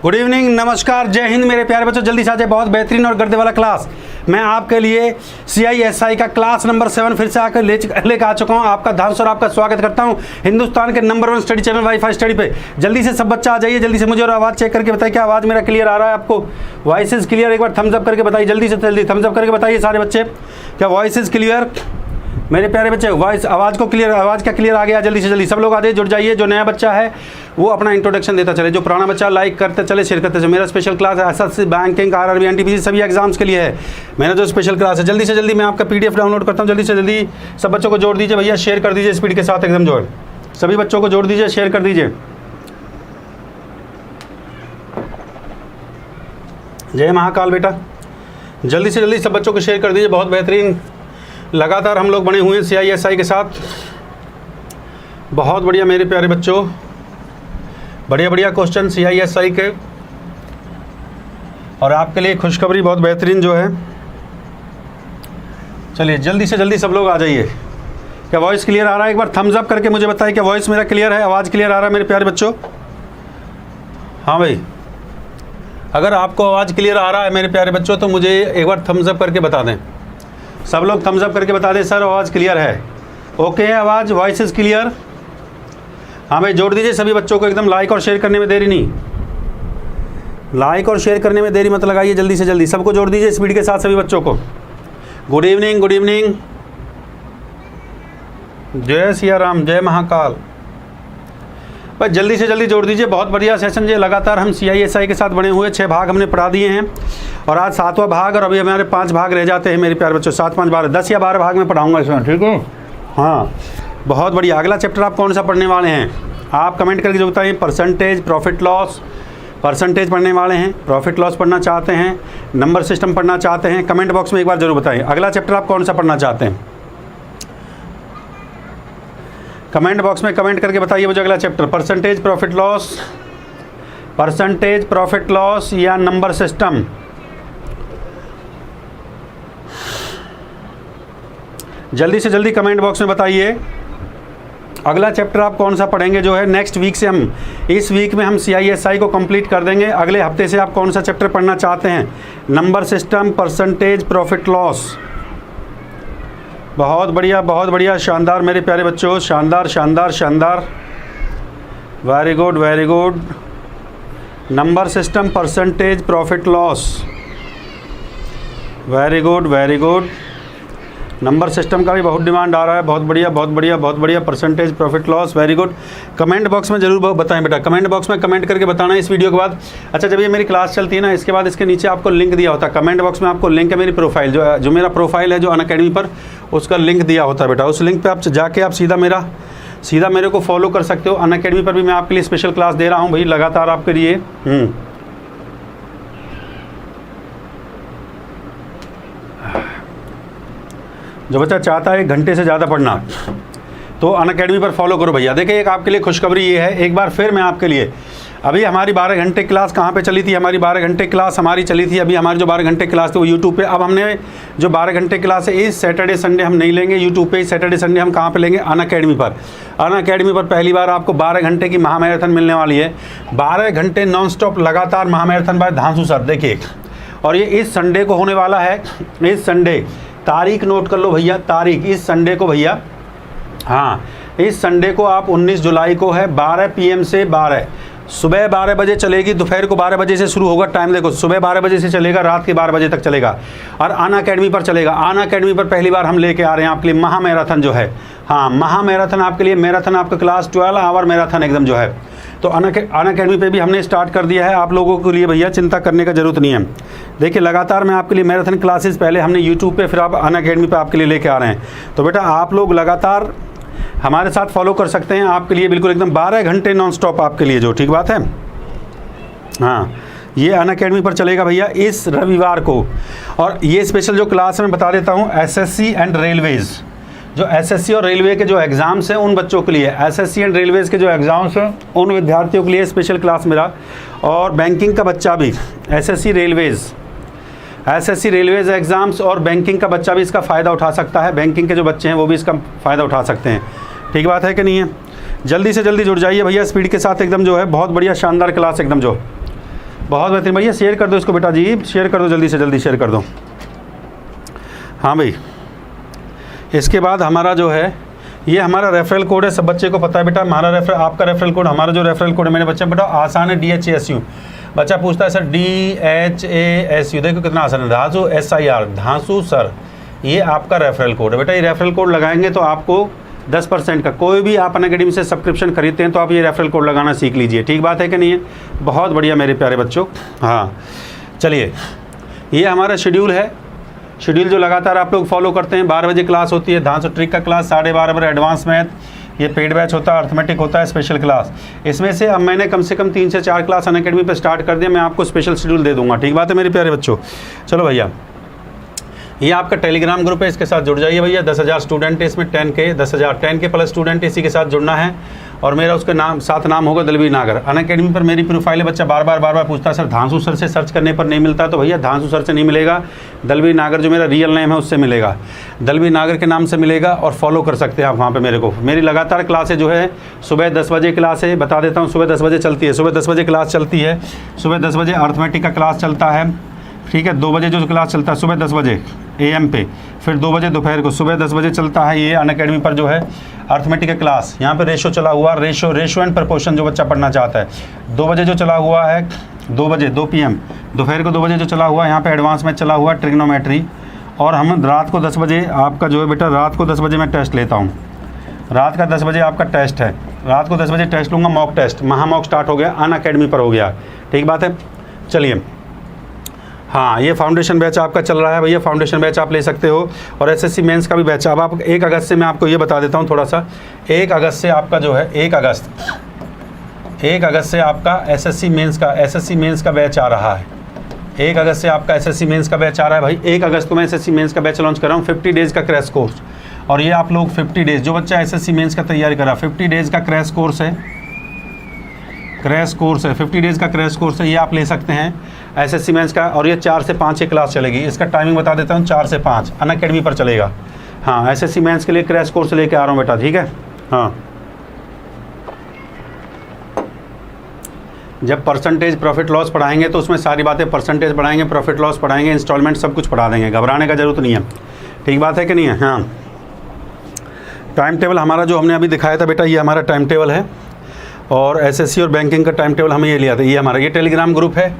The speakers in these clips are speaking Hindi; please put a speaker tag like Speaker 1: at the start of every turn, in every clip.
Speaker 1: गुड इवनिंग, नमस्कार, जय हिंद मेरे प्यारे बच्चों। जल्दी से आ जाए, बहुत बेहतरीन और गर्दे वाला क्लास मैं आपके लिए CISI का क्लास नंबर 7 फिर से आकर लेकर आ चुका हूँ। आपका धांस और आपका स्वागत करता हूँ हिंदुस्तान के number 1 study channel wifi study पे। जल्दी से सब बच्चा आ जाइए, जल्दी से मुझे और आवाज़ चेक करके बताइए क्या आवाज़ मेरा क्लियर आ रहा है आपको। वॉइस इज क्लियर, एक बार थम्स अप करके बताइए, जल्दी से जल्दी थम्स अप करके बताइए सारे बच्चे, क्या वॉइस इज क्लियर मेरे प्यारे बच्चे। वॉइस आवाज़ को क्लियर, आवाज़ क्या क्लियर आ गया। जल्दी से जल्दी सब लोग आ जाइए, जुड़ जाइए। जो नया बच्चा है वो अपना इंट्रोडक्शन देता चले, जो पुराना बच्चा लाइक करते चले, शेयर करते चले। मेरा स्पेशल क्लास है SSC, बैंकिंग, RRB, NTPC सभी एग्जाम्स के लिए है मेरा जो स्पेशल क्लास है। जल्दी से जल्दी मैं आपका PDF डाउनलोड करता हूँ। जल्दी से जल्दी सब बच्चों को जोड़ दीजिए भैया, शेयर कर दीजिए स्पीड के साथ एकदम। जो है सभी बच्चों को जोड़ दीजिए, शेयर कर दीजिए। जय महाकाल बेटा, जल्दी से जल्दी सब बच्चों को शेयर कर दीजिए। बहुत बेहतरीन लगातार हम लोग बने हुए हैं CISI के साथ, बहुत बढ़िया मेरे प्यारे बच्चों, बढ़िया बढ़िया क्वेश्चन CISI के। और आपके लिए खुशखबरी बहुत बेहतरीन जो है। चलिए जल्दी से जल्दी सब लोग आ जाइए। क्या वॉइस क्लियर आ रहा है? एक बार थम्स अप करके मुझे बताइए क्या वॉइस मेरा क्लियर है, आवाज़ क्लियर आ रहा है मेरे प्यारे बच्चों। हाँ भाई, अगर आपको आवाज़ क्लियर आ रहा है मेरे प्यारे बच्चों तो मुझे एक बार थम्स अप करके बता दें। सब लोग थम्स अप करके बता दें सर आवाज़ क्लियर है, ओके है आवाज़, वॉइस इज़ क्लियर। हाँ भाई जोड़ दीजिए सभी बच्चों को एकदम। लाइक और शेयर करने में देरी नहीं, लाइक और शेयर करने में देरी मत लगाइए। जल्दी से जल्दी सबको जोड़ दीजिए स्पीड के साथ सभी बच्चों को। गुड इवनिंग, गुड इवनिंग, जय सिया राम, जय महाकाल। भाई जल्दी से जल्दी जोड़ दीजिए। बहुत बढ़िया सेशन ये लगातार हम CISI के साथ बने हुए 6 भाग हमने पढ़ा दिए हैं और आज 7वां भाग, और अभी हमारे 5 भाग रह जाते हैं मेरे प्यारे बच्चों। 7, 5, 12, 10 या 12 भाग में पढ़ाऊंगा इसमें, ठीक है। हाँ बहुत बढ़िया। अगला चैप्टर आप कौन सा पढ़ने वाले हैं आप कमेंट करके जो बताइए। परसेंटेज, प्रॉफिट लॉस, परसेंटेज पढ़ने वाले हैं, प्रॉफिट लॉस पढ़ना चाहते हैं, नंबर सिस्टम पढ़ना चाहते हैं, कमेंट बॉक्स में एक बार जरूर बताइए। अगला चैप्टर आप कौन सा पढ़ना चाहते हैं कमेंट बॉक्स में कमेंट करके बताइए मुझे। अगला chapter percentage, profit loss, percentage, profit loss या नंबर सिस्टम। जल्दी से जल्दी कमेंट बॉक्स में बताइए अगला चैप्टर आप कौन सा पढ़ेंगे जो है नेक्स्ट वीक से। हम इस वीक में हम CISI को कंप्लीट कर देंगे। अगले हफ्ते से आप कौन सा चैप्टर पढ़ना चाहते हैं? Number system, percentage, profit loss. बहुत बढ़िया, शानदार मेरे प्यारे बच्चों, शानदार शानदार शानदार, very good very good. Number system, percentage, profit loss, very good very good. Number system का भी बहुत डिमांड आ रहा है, बहुत बढ़िया बहुत बढ़िया बहुत बढ़िया। Percentage, profit loss, very good. Comment box में जरूर बताएं बेटा, कमेंट बॉक्स में कमेंट करके बताना इस वीडियो के बाद। अच्छा जब ये मेरी क्लास चलती है ना, इसके बाद इसके नीचे आपको लिंक दिया होता है, कमेंट बॉक्स में आपको लिंक है मेरी प्रोफाइल, जो मेरा प्रोफाइल है जो अनअकैडमी पर, उसका लिंक दिया होता है बेटा। उस लिंक पर आप जाके आप सीधा मेरे को फॉलो कर सकते हो। अनअकैडमी पर भी मैं आपके लिए स्पेशल क्लास दे रहा हूँ भाई लगातार आपके लिए। जो बच्चा चाहता है 1 घंटे से ज़्यादा पढ़ना तो अनअकैडमी पर फॉलो करो भैया। देखिए एक आपके लिए खुशखबरी ये है, एक बार फिर मैं आपके लिए, अभी हमारी 12 घंटे क्लास कहाँ पे चली थी? हमारी 12 घंटे क्लास हमारी चली थी, अभी हमारी जो 12 घंटे क्लास थी वो यूट्यूब पे। अब हमने जो 12 घंटे क्लास है इस सैटरडे संडे हम नहीं लेंगे यूट्यूब पे, इस सैटरडे संडे हम कहाँ पे लेंगे? अनअकैडमी पर। अनअकैडमी पर पहली बार आपको 12 घंटे की महामैराथन मिलने वाली है। 12 घंटे नॉन स्टॉप लगातार महामैराथन बाय धांसू सर। देखिए, और ये इस संडे को होने वाला है। इस संडे, तारीख नोट कर लो भैया, तारीख इस संडे को भैया, हाँ इस संडे को आप 19 जुलाई को है। 12 PM से 12 सुबह 12 बजे चलेगी, दोपहर को 12 बजे से शुरू होगा। टाइम देखो, सुबह 12 बजे से चलेगा, रात के 12 बजे तक चलेगा और अनअकैडमी पर चलेगा। अनअकैडमी पर पहली बार हम लेके आ रहे हैं आपके लिए महामैराथन जो है। हाँ महामैराथन आपके लिए, मैराथन आपका क्लास 12 आवर मैराथन एकदम जो है। तो अनअकैडमी पे भी हमने स्टार्ट कर दिया है आप लोगों के लिए भैया, चिंता करने का ज़रूरत नहीं है। देखिए लगातार मैं आपके लिए मैराथन क्लासेस पहले हमने यूट्यूब पे, फिर आप अनअकैडमी पे आपके लिए लेके आ रहे हैं। तो बेटा आप लोग लगातार हमारे साथ फॉलो कर सकते हैं, आपके लिए बिल्कुल एकदम 12 घंटे नॉन स्टॉप आपके लिए जो, ठीक बात है। हाँ ये अनअकैडमी पर चलेगा भैया इस रविवार को। और ये स्पेशल जो क्लास है मैं बता देता हूँ, SSC एंड रेलवेज़, जो SSC और रेलवे के जो एग्ज़ाम्स हैं उन बच्चों के लिए, SSC एंड रेलवेज़ के जो एग्ज़ाम्स हैं उन विद्यार्थियों के लिए स्पेशल क्लास मेरा। और बैंकिंग का बच्चा भी, SSC रेलवेज़ एग्ज़ाम्स और बैंकिंग का बच्चा भी इसका फ़ायदा उठा सकता है। बैंकिंग के जो बच्चे हैं वो भी इसका फ़ायदा उठा सकते हैं, ठीक बात है कि नहीं है। जल्दी से जल्दी जुड़ जाइए भैया स्पीड के साथ एकदम जो है, बहुत बढ़िया शानदार क्लास एकदम जो। बहुत बेहतरीन भैया, शेयर कर दो इसको बेटा जी, शेयर कर दो, जल्दी से जल्दी शेयर कर दो। हाँ भाई, इसके बाद हमारा जो है ये हमारा रेफरल कोड है, सब बच्चे को पता है बेटा। हमारा आपका रेफरल कोड, हमारा जो रेफरल कोड है मेरे बच्चे बेटा आसान है, DHASU। बच्चा पूछता है सर DHASU, देखो कितना आसान है, धांसू SIR, धांसू सर, ये आपका रेफरल कोड है बेटा। ये रेफरल कोड लगाएंगे तो आपको 10% का, कोई भी आप अनअकैडमी से सब्सक्रिप्शन खरीदते हैं तो आप ये रेफरल कोड लगाना सीख लीजिए, ठीक बात है कि नहीं है? बहुत बढ़िया मेरे प्यारे बच्चों। हाँ चलिए, ये हमारा शेड्यूल है, शेड्यूल जो लगातार आप लोग फॉलो करते हैं। 12 बजे क्लास होती है धांसू ट्रिक का क्लास, 12:30 बजे एडवांस मैथ, ये पेड बैच होता है, अर्थमेटिक होता है, स्पेशल क्लास। इसमें से अब मैंने कम से कम 3 से 4 क्लास अनअकैडमी पे स्टार्ट कर दिया, मैं आपको स्पेशल शेड्यूल दे दूंगा, ठीक बात है मेरे प्यारे बच्चों। चलो भैया, ये आपका टेलीग्राम ग्रुप है, इसके साथ जुड़ जाइए भैया। 10,000 स्टूडेंट है इसमें, 10K प्लस स्टूडेंट इसी के साथ जुड़ना है। और मेरा उसके साथ नाम होगा दलवीर नागर। अनअकैडमी पर मेरी प्रोफाइल है, बच्चा बार बार पूछता है सर धांसू सर से सर्च करने पर नहीं मिलता, तो भैया धांसू सर से नहीं मिलेगा, दलवीर नागर जो मेरा रियल नेम है उससे मिलेगा, दलवीर नागर के नाम से मिलेगा। और फॉलो कर सकते हैं आप वहाँ पे मेरे को। मेरी लगातार क्लासें जो है सुबह 10 बजे क्लास है, बता देता हूँ, सुबह 10 बजे चलती है, सुबह 10 बजे क्लास चलती है, सुबह 10 बजे अर्थमेटिक का क्लास चलता है, ठीक है। 2 बजे जो क्लास चलता है सुबह 10 बजे AM पे, फिर 2 बजे दोपहर को, सुबह 10 बजे चलता है ये अनअकैडमी पर जो है अर्थमेटिक का क्लास। यहाँ पे रेशो चला हुआ, रेशो एंड प्रपोर्शन जो बच्चा पढ़ना चाहता है। 2 बजे जो चला हुआ है, 2 बजे 2 PM, दोपहर को 2 बजे जो चला हुआ है, यहाँ पे एडवांस में चला हुआ ट्रिग्नोमेट्री। और हम रात को 10 बजे आपका जो है बेटा, रात को 10 बजे मैं टेस्ट लेता हूँ, रात का 10 बजे आपका टेस्ट है, रात को 10 बजे टेस्ट लूँगा, मॉक टेस्ट, महामॉक स्टार्ट हो गया, अनअकैडमी पर हो गया, ठीक बात है। चलिए, हाँ ये फाउंडेशन बैच आपका चल रहा है भैया, फाउंडेशन बैच आप ले सकते हो। और SSC मेंस का भी बैच। अब आप 1 अगस्त से, मैं आपको ये बता देता हूँ थोड़ा सा, 1 अगस्त से आपका जो है 1 अगस्त से आपका SSC मेंस का बैच आ रहा है। 1 अगस्त से आपका SSC मेंस का बैच आ रहा है भाई। 1 अगस्त को मैं SSC मेंस का बैच लॉन्च कर रहा हूँ, 50 डेज़ का क्रैश कोर्स। और ये आप लोग 50 डेज़, जो बच्चा SSC मेंस का तैयारी करा, 50 डेज़ का क्रैश कोर्स है, 50 डेज़ का क्रैश कोर्स है, ये आप ले सकते हैं SSC मेंस का। और ये 4 से 5 क्लास चलेगी। इसका टाइमिंग बता देता हूँ, 4 से 5 अनअकैडमी पर चलेगा। हाँ SSC मेंस के लिए क्रैश कोर्स लेके आ रहा हूँ बेटा, ठीक है। हाँ, जब परसेंटेज प्रॉफिट लॉस पढ़ाएंगे तो उसमें सारी बातें, परसेंटेज पढ़ाएंगे, प्रॉफिट लॉस पढ़ाएंगे, इंस्टॉलमेंट सब कुछ पढ़ा देंगे, घबराने का जरूरत नहीं है, ठीक बात है कि नहीं है। हाँ, टाइम टेबल हमारा जो हमने अभी दिखाया था बेटा, ये हमारा टाइम टेबल है। और SSC और बैंकिंग का टाइम टेबल हमें ये लिया था। ये हमारा, ये टेलीग्राम ग्रुप है,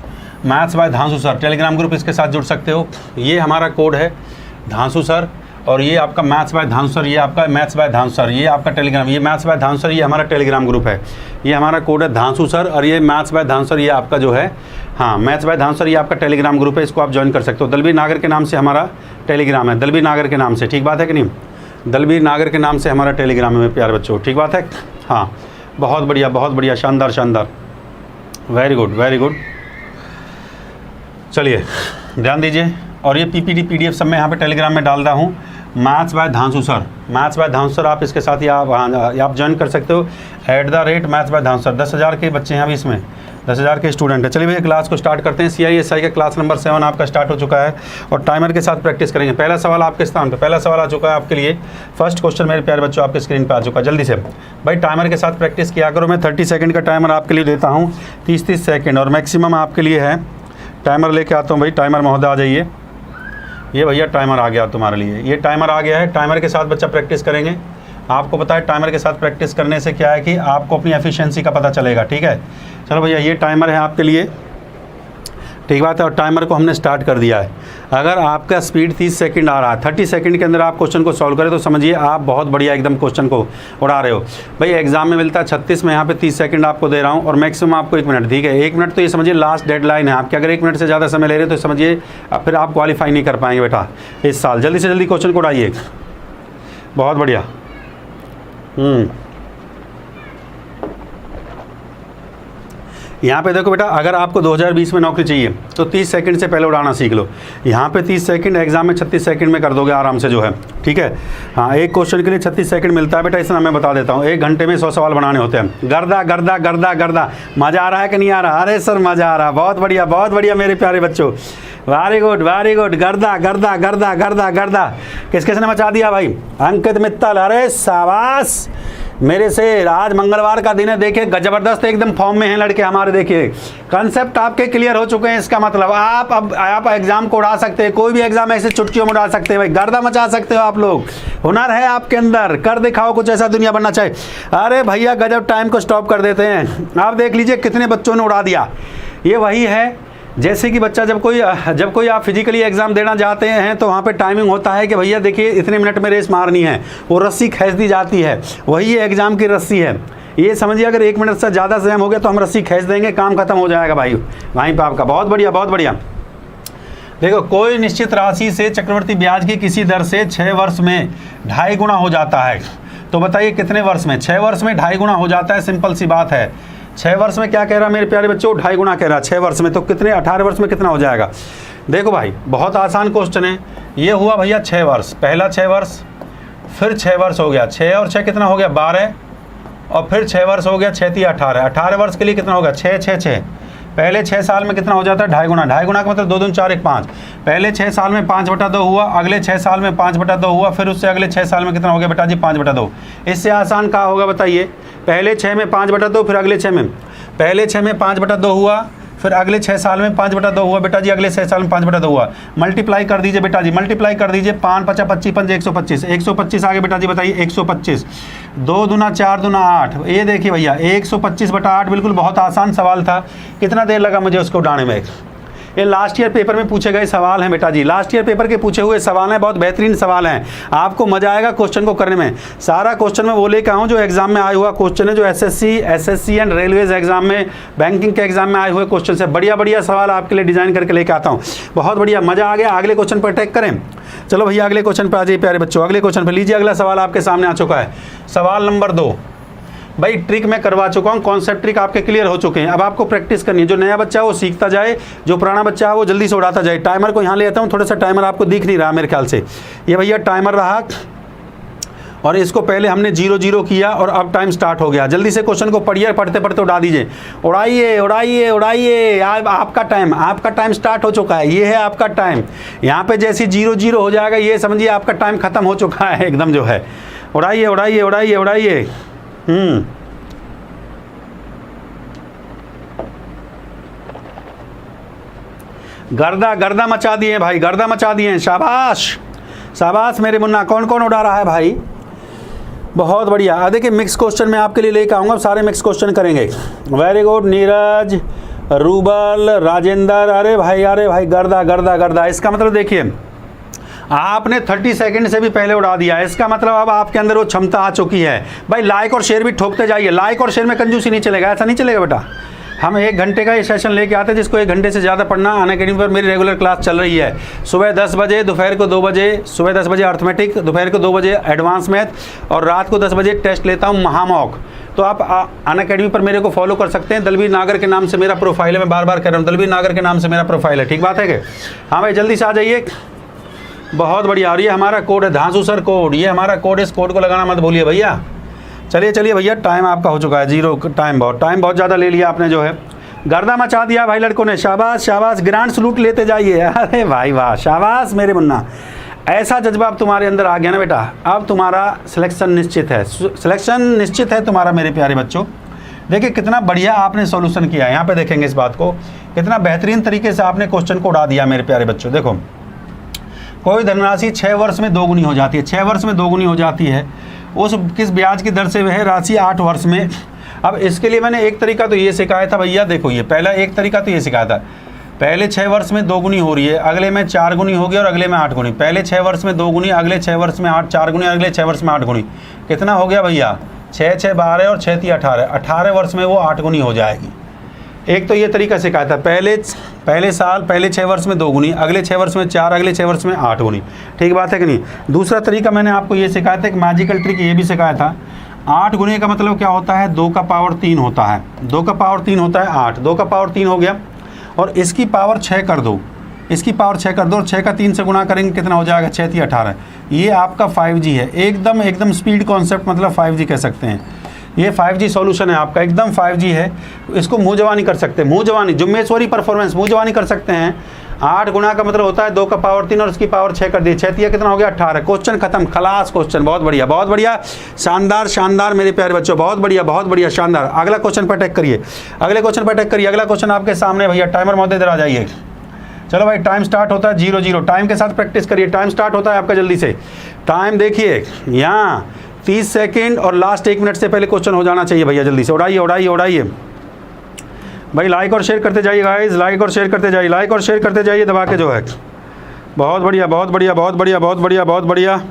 Speaker 1: maths by Dhansu sir, Telegram group, इसके साथ जुड़ सकते हो। ये हमारा कोड है धांसू सर, और ये आपका मैथ्स बाय धांसू सर, ये आपका मैथ्स बाय धांसू सर, ये आपका टेलीग्राम, ये मैथ्स बाय धांसू सर, ये हमारा टेलीग्राम ग्रुप है। ये हमारा कोड है धांसू सर, और ये मैथ्स बाय धांसू सर, ये आपका जो है, हाँ मैथ्स बाय धांसू सर, ये आपका टेलीग्राम ग्रुप है, इसको आप ज्वाइन कर सकते हो। दलवीर नागर के नाम से हमारा टेलीग्राम है, दलवीर नागर के नाम से, ठीक बात है कि नहीं, दलवीर नागर के नाम से हमारा टेलीग्राम है मेरे प्यारे बच्चों, ठीक बात है। हाँ बहुत बढ़िया, शानदार, वेरी गुड, वेरी गुड। चलिए ध्यान दीजिए। और ये PPT PDF सब मैं यहाँ पे टेलीग्राम में डाल रहा हूँ, maths by Dhansu sir, maths by Dhansu sir, आप इसके साथ ही आप ज्वाइन कर सकते हो, @मैथ्स बाय धांसू सर। 10,000 के बच्चे हैं अभी इसमें, 10,000 के स्टूडेंट है। चलिए भैया क्लास को स्टार्ट करते हैं। CISI का क्लास नंबर 7 आपका स्टार्ट हो चुका है, और टाइमर के साथ प्रैक्टिस करेंगे। पहला सवाल आपके स्थान पे, पहला सवाल आ चुका है आपके लिए, फर्स्ट क्वेश्चन मेरे प्यारे बच्चों आपके स्क्रीन पे आ चुका है। जल्दी से भाई टाइमर के साथ प्रैक्टिस किया करो। मैं 30 सेकंड का टाइमर आपके लिए देता हूँ, 30 सेकंड, और मैक्सिमम आपके लिए है। टाइमर लेके आता हूँ भाई, टाइमर महोदय आ जाइए। ये भैया टाइमर आ गया तुम्हारे लिए, ये टाइमर आ गया है। टाइमर के साथ बच्चा प्रैक्टिस करेंगे। आपको पता है टाइमर के साथ प्रैक्टिस करने से क्या है कि आपको अपनी एफिशिएंसी का पता चलेगा, ठीक है। चलो भैया ये टाइमर है आपके लिए, ठीक बात है। और टाइमर को हमने स्टार्ट कर दिया है। अगर आपका स्पीड 30 सेकंड आ रहा है, 30 सेकंड के अंदर आप क्वेश्चन को सॉल्व करें तो समझिए आप बहुत बढ़िया एकदम क्वेश्चन को उड़ा रहे हो। भाई एग्जाम में मिलता है 36 में, यहाँ पे 30 सेकंड आपको दे रहा हूँ, और मैक्सिमम आपको 1 मिनट, ठीक है। 1 मिनट तो ये समझिए लास्ट डेडलाइन है आपकी। अगर 1 मिनट से ज़्यादा समय ले रहे हो तो समझिए फिर आप क्वालिफाई नहीं कर पाएंगे बेटा इस साल। जल्दी से जल्दी क्वेश्चन को उड़ाइए, बहुत बढ़िया। यहाँ पे देखो बेटा, अगर आपको 2020 में नौकरी चाहिए तो 30 सेकंड से पहले उड़ाना सीख लो। यहाँ पे 30 सेकंड, एग्जाम में 36 सेकंड में कर दोगे आराम से जो है, ठीक है। हाँ, एक क्वेश्चन के लिए 36 सेकंड मिलता है बेटा, इतना मैं बता देता हूँ। 1 घंटे में 100 सवाल बनाने होते हैं। गर्दा गर्दा गर्दा गर्दा, मज़ा आ रहा है कि नहीं आ रहा? अरे सर मज़ा आ रहा, बहुत बढ़िया मेरे प्यारे बच्चों, वेरी गुड वेरी गुड। गर्दा गर्दा गर्दा गर्दा गर्दा, किस किसने मचा दिया भाई? अंकित मित्तल, अरे शाबाश, मेरे से आज मंगलवार का दिन है, देखिए जबरदस्त एकदम फॉर्म में हैं लड़के हमारे। देखिए कंसेप्ट आपके क्लियर हो चुके हैं। इसका मतलब आप एग्जाम को उड़ा सकते हैं, कोई भी एग्जाम ऐसे चुटकियों में उड़ा सकते हैं भाई, गर्दा मचा सकते हो आप लोग। हुनर है आपके अंदर, कर दिखाओ कुछ ऐसा, दुनिया बनना चाहिए। अरे भैया गजब, टाइम को स्टॉप कर देते हैं। आप देख लीजिए कितने बच्चों ने उड़ा दिया। ये वही है जैसे कि बच्चा जब कोई आप फिजिकली एग्जाम देना जाते हैं तो वहाँ पे टाइमिंग होता है कि भैया देखिए इतने मिनट में रेस मारनी है, वो रस्सी खींच दी जाती है, वही ये एग्जाम की रस्सी है। ये समझिए अगर 1 मिनट से ज़्यादा समय हो गया तो हम रस्सी खींच देंगे, काम खत्म हो जाएगा भाई वहीं पर आपका। बहुत बढ़िया बहुत बढ़िया। देखो कोई निश्चित राशि से चक्रवृद्धि ब्याज की किसी दर से 6 वर्ष में 2.5 गुना हो जाता है, तो बताइए कितने वर्ष में? 6 वर्ष में 2.5 गुना हो जाता है। सिंपल सी बात है। 6 वर्ष में क्या कह रहा मेरे प्यारे बच्चों? 2.5 गुना कह रहा 6 वर्ष में, तो कितने 18 वर्ष में कितना हो जाएगा? देखो भाई बहुत आसान क्वेश्चन है। ये हुआ भैया 6 वर्ष, पहला 6 वर्ष, फिर 6 वर्ष हो गया, 6 और 6 कितना हो गया? 12, और फिर 6 वर्ष हो गया, 6 3 18, 18 वर्ष के लिए कितना होगा? 6 6 6। पहले 6 साल में कितना हो जाता है? 2.5 गुना। 2.5 गुना का मतलब 2 दूनी 4 1 5। पहले 6 साल में 5/2 हुआ, अगले 6 साल में 5/2 हुआ, फिर उससे अगले 6 साल में कितना हो गया बेटा जी? 5/2। इससे आसान क्या होगा बताइए? पहले 6 में 5/2, फिर अगले 6 में, पहले 6 में 5/2 हुआ, फिर अगले 6 साल में 5/2 हुआ बेटा जी, अगले 6 साल में 5/2 हुआ। मल्टीप्लाई कर दीजिए बेटा जी, मल्टीप्लाई कर दीजिए। 5 5 25 5 125, 125 आगे बेटा जी बताइए 125। 2 दूना 4 दूना 8। ये देखिए भैया 125/8, बिल्कुल बहुत आसान सवाल था। कितना देर लगा मुझे उसको उड़ाने में? ये लास्ट ईयर पेपर में पूछे गए सवाल हैं बेटा जी, लास्ट ईयर पेपर के पूछे हुए सवाल हैं, बहुत बेहतरीन सवाल हैं। आपको मजा आएगा क्वेश्चन को करने में। सारा क्वेश्चन मैं वो लेकर आऊँ जो एग्जाम में आया हुआ क्वेश्चन है, जो एसएससी एंड रेलवेज एग्जाम में, बैंकिंग के एग्जाम में आए हुए क्वेश्चन से बढ़िया बढ़िया सवाल आपके लिए डिजाइन करके लेके आता हूँ। बहुत बढ़िया, मजा आ गया। अगले क्वेश्चन पर अटैक करें। चलो भैया अगले क्वेश्चन पर आ जाइए प्यारे बच्चों, अगले क्वेश्चन पर लीजिए। अगला सवाल आपके सामने आ चुका है, सवाल नंबर 2। भाई ट्रिक मैं करवा चुका हूँ, कॉन्सेप्ट ट्रिक आपके क्लियर हो चुके हैं। अब आपको प्रैक्टिस करनी है। जो नया बच्चा है वो सीखता जाए, जो पुराना बच्चा है वो जल्दी से उड़ाता जाए। टाइमर को यहाँ ले आता हूँ, थोड़ा सा टाइमर आपको दिख नहीं रहा मेरे ख्याल से। ये भैया टाइमर रहा, और इसको पहले हमने 0 0 किया और अब टाइम स्टार्ट हो गया। जल्दी से क्वेश्चन को पढ़िए, पढ़ते पढ़ते उड़ा दीजिए। उड़ाइए उड़ाइए उड़ाइए। आपका टाइम स्टार्ट हो चुका है। ये है आपका टाइम। यहाँ पे जैसे 0 0 हो जाएगा ये समझिए आपका टाइम खत्म हो चुका है एकदम जो है। उड़ाइए उड़ाइए उड़ाइए उड़ाइए। गर्दा गर्दा मचा दिए भाई, गर्दा मचा दिए। शाबाश शाबाश मेरे मुन्ना। कौन कौन उड़ा रहा है भाई? बहुत बढ़िया। देखिए मिक्स क्वेश्चन मैं आपके लिए लेकर आऊँगा, सारे मिक्स क्वेश्चन करेंगे। Very good. Neeraj, rouble, Rajendra, अरे भाई गर्दा गर्दा गर्दा। इसका मतलब देखिए आपने 30 सेकंड से भी पहले उड़ा दिया। इसका मतलब अब आपके अंदर वो क्षमता आ चुकी है। भाई लाइक और शेयर भी ठोकते जाइए। लाइक और शेयर में कंजूसी नहीं चलेगा, ऐसा नहीं चलेगा बेटा। हम 1 घंटे का ये सेशन लेके आते हैं, जिसको 1 घंटे से ज़्यादा पढ़ना। अनअकैडमी पर मेरी रेगुलर क्लास चल रही है। सुबह 10 बजे, दोपहर को 2 बजे, सुबह 10 बजे अर्थमेटिक, दोपहर को 2 बजे एडवांस मैथ, और रात को 10 बजे टेस्ट लेता हूँ महामॉक। तो आप अनअकैडमी पर मेरे को फॉलो कर सकते हैं। दलवीर नागर के नाम से मेरा प्रोफाइल है। मैं बार बार कह रहा हूँ, दलवीर नागर के नाम से मेरा प्रोफाइल है। ठीक बात है कि? हाँ भाई जल्दी से आ जाइए। बहुत बढ़िया। और ये हमारा कोड है धांसू सर कोड, ये हमारा कोड। इस कोड को लगाना मत भूलिए भैया। चलिए चलिए भैया, टाइम आपका हो चुका है 0। टाइम बहुत ज़्यादा ले लिया आपने, जो है गर्दा मचा दिया भाई लड़कों ने। शाबाश शाबाश, ग्रांड सलूट लेते जाइए। अरे भाई वाह, शाबाश मेरे मुन्ना। ऐसा जज्बा अब तुम्हारे अंदर आ गया ना बेटा, अब तुम्हारा सिलेक्शन निश्चित है। सिलेक्शन निश्चित है तुम्हारा मेरे प्यारे बच्चों। देखिए कितना बढ़िया आपने सॉल्यूशन किया है। यहाँ पे देखेंगे इस बात को, कितना बेहतरीन तरीके से आपने क्वेश्चन को उड़ा दिया मेरे प्यारे बच्चों। देखो कोई धनराशि 6 वर्ष में 2 गुनी हो जाती है। 6 वर्ष में 2 गुनी हो जाती है, उस किस ब्याज की दर से वह राशि 8 वर्ष में। अब इसके लिए मैंने एक तरीका तो ये सिखाया था भैया। देखो ये पहला एक तरीका तो ये सिखाया था, पहले 6 वर्ष में 2 गुनी हो रही है, अगले में 4 गुनी होगी और अगले में 8 गुनी। पहले 6 वर्ष में 2 गुनी, अगले 6 वर्ष में 4 गुनी, अगले 6 वर्ष में 8 गुनी। कितना हो गया भैया? 6 6 12 और 6 3 18। 18 वर्ष में वो 8 गुनी हो जाएगी। एक तो ये तरीका सिखाया था, पहले साल पहले 6 वर्ष में 2 गुनी, अगले 6 वर्ष में 4, अगले 6 वर्ष में 8 गुनी। ठीक बात है कि नहीं? दूसरा तरीका मैंने आपको ये सिखाया था, एक मैजिकल ट्रिक ये भी सिखाया था। 8 गुने का मतलब क्या होता है? 2 का पावर 3 होता है। 2 का पावर 3 होता है 8। 2 का पावर 3 हो गया, और इसकी पावर 6 कर दो। इसकी पावर 6 कर दो, और 6 का 3 से गुना करेंगे कितना हो जाएगा? 6 3 18। ये आपका 5G है। एकदम स्पीड कॉन्सेप्ट, मतलब 5G कह सकते हैं। ये 5G सॉल्यूशन है आपका, एकदम 5G है। इसको मुँह जवानी कर सकते हैं, मुँह जवानी, जुम्मेश्वरी परफॉर्मेंस, मुँह जवानी कर सकते हैं। 8 गुना का मतलब होता है 2 का पावर 3 और उसकी पावर 6 कर दी, 6 तिया कितना हो गया 18। क्वेश्चन खत्म, खलास क्वेश्चन। बहुत बढ़िया, बहुत बढ़िया, शानदार शानदार मेरे प्यारे बच्चों, बहुत बढ़िया शानदार। अगला क्वेश्चन पर अटैक करिए, अगले क्वेश्चन पर अटैक करिए। अगला क्वेश्चन आपके सामने भैया। टाइमर महोदय इधर आ जाइए। चलो भाई, टाइम स्टार्ट होता है 0-0। टाइम के साथ प्रैक्टिस करिए। टाइम स्टार्ट होता है आपका, जल्दी से टाइम देखिए यहाँ 30 सेकेंड और लास्ट 1 मिनट से पहले क्वेश्चन हो जाना चाहिए भैया। जल्दी से उड़ाइए उड़ाइए उड़ाइए भाई, लाइक और शेयर करते जाइए गाइस, लाइक और शेयर करते जाइए, लाइक और शेयर करते जाइए दबा के जो है। बहुत बढ़िया बहुत बढ़िया बहुत बढ़िया बहुत बढ़िया बहुत बढ़िया।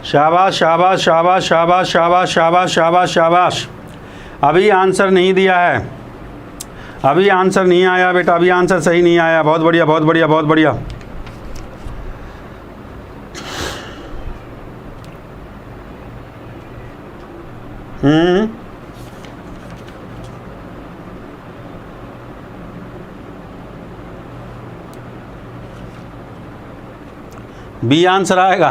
Speaker 1: शाबाश शाबाश शाबाश शाबाश शाबाश शाबाश शाबाश शाबाश। अभी आंसर नहीं दिया है, अभी आंसर नहीं आया बेटा, अभी आंसर सही नहीं आया। बहुत बढ़िया बहुत बढ़िया बहुत बढ़िया। बी आंसर आएगा।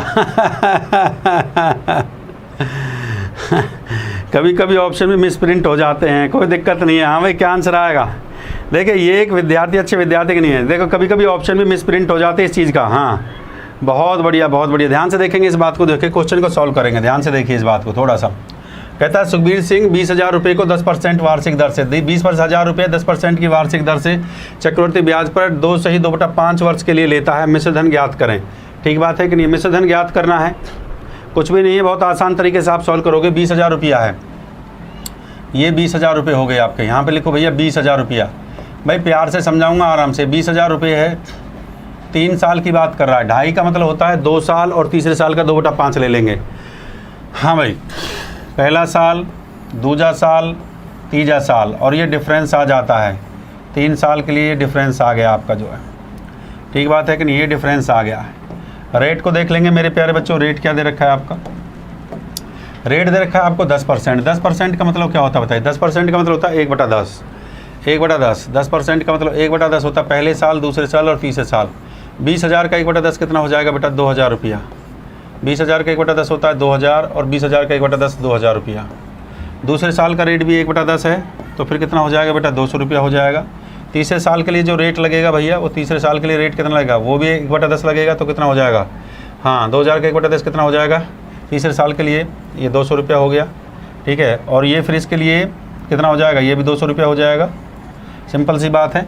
Speaker 1: कभी कभी ऑप्शन में मिसप्रिंट हो जाते हैं, कोई दिक्कत नहीं है। हाँ भाई, क्या आंसर आएगा? देखिए, ये एक विद्यार्थी अच्छे विद्यार्थी की नहीं है। देखो, कभी कभी ऑप्शन में मिसप्रिंट हो जाते हैं इस चीज़ का। हाँ, बहुत बढ़िया बहुत बढ़िया। ध्यान से देखेंगे इस बात को, देखिए क्वेश्चन को सॉल्व करेंगे। ध्यान से देखिए इस बात को थोड़ा सा। कहता है सुखबीर सिंह 20,000 रुपये को 10% वार्षिक दर से, 20,000 रुपये 10% की वार्षिक दर से चक्रवृद्धि ब्याज पर 2/2/5 वर्ष के लिए लेता है। मिश्र धन ज्ञात करें। ठीक बात है कि नहीं? मिश्र धन ज्ञात करना है, कुछ भी नहीं है, बहुत आसान तरीके से आप सॉल्व करोगे। 20,000 रुपया है, ये 20,000 रुपये हो गए आपके। यहाँ पे लिखो भैया 20,000 रुपया। भाई प्यार से समझाऊंगा आराम से। 20,000 रुपये है, 3 साल की बात कर रहा है। 2.5 का मतलब होता है 2 साल, और तीसरे साल का 2/5 ले लेंगे। हाँ भाई, पहला साल, दूसरा साल, तीसरा साल, और ये डिफरेंस आ जाता है 3 साल के लिए। ये डिफरेंस आ गया आपका जो है। ठीक बात है कि नहीं? ये डिफरेंस आ गया है। रेट को देख लेंगे मेरे प्यारे बच्चों। रेट क्या दे रखा है आपका? रेट दे रखा है आपको 10%। 10% का मतलब क्या होता है बताइए? 10% का मतलब होता है 1/10। 1/10। 10% का मतलब 1/10 होता है पहले साल, दूसरे साल और तीसरे साल। 20,000 का 1/10 कितना हो जाएगा बेटा? 2,000 रुपया। 20,000 का 1/10 होता है 2,000, और 20,000 का 1/10 2,000 रुपया। दूसरे साल का रेट भी 1/10 है, तो फिर कितना हो जाएगा बेटा? 200 रुपया हो जाएगा। तीसरे साल के लिए जो रेट लगेगा भैया, वो तीसरे साल के लिए रेट कितना लगेगा? वो भी 1/10 लगेगा, तो कितना हो जाएगा? हाँ, 2,000 का 1/10 कितना हो जाएगा तीसरे साल के लिए? ये 200 रुपया हो गया। ठीक है, और ये फिर इसके लिए कितना हो जाएगा? ये भी 200 रुपया हो जाएगा। सिंपल सी बात है,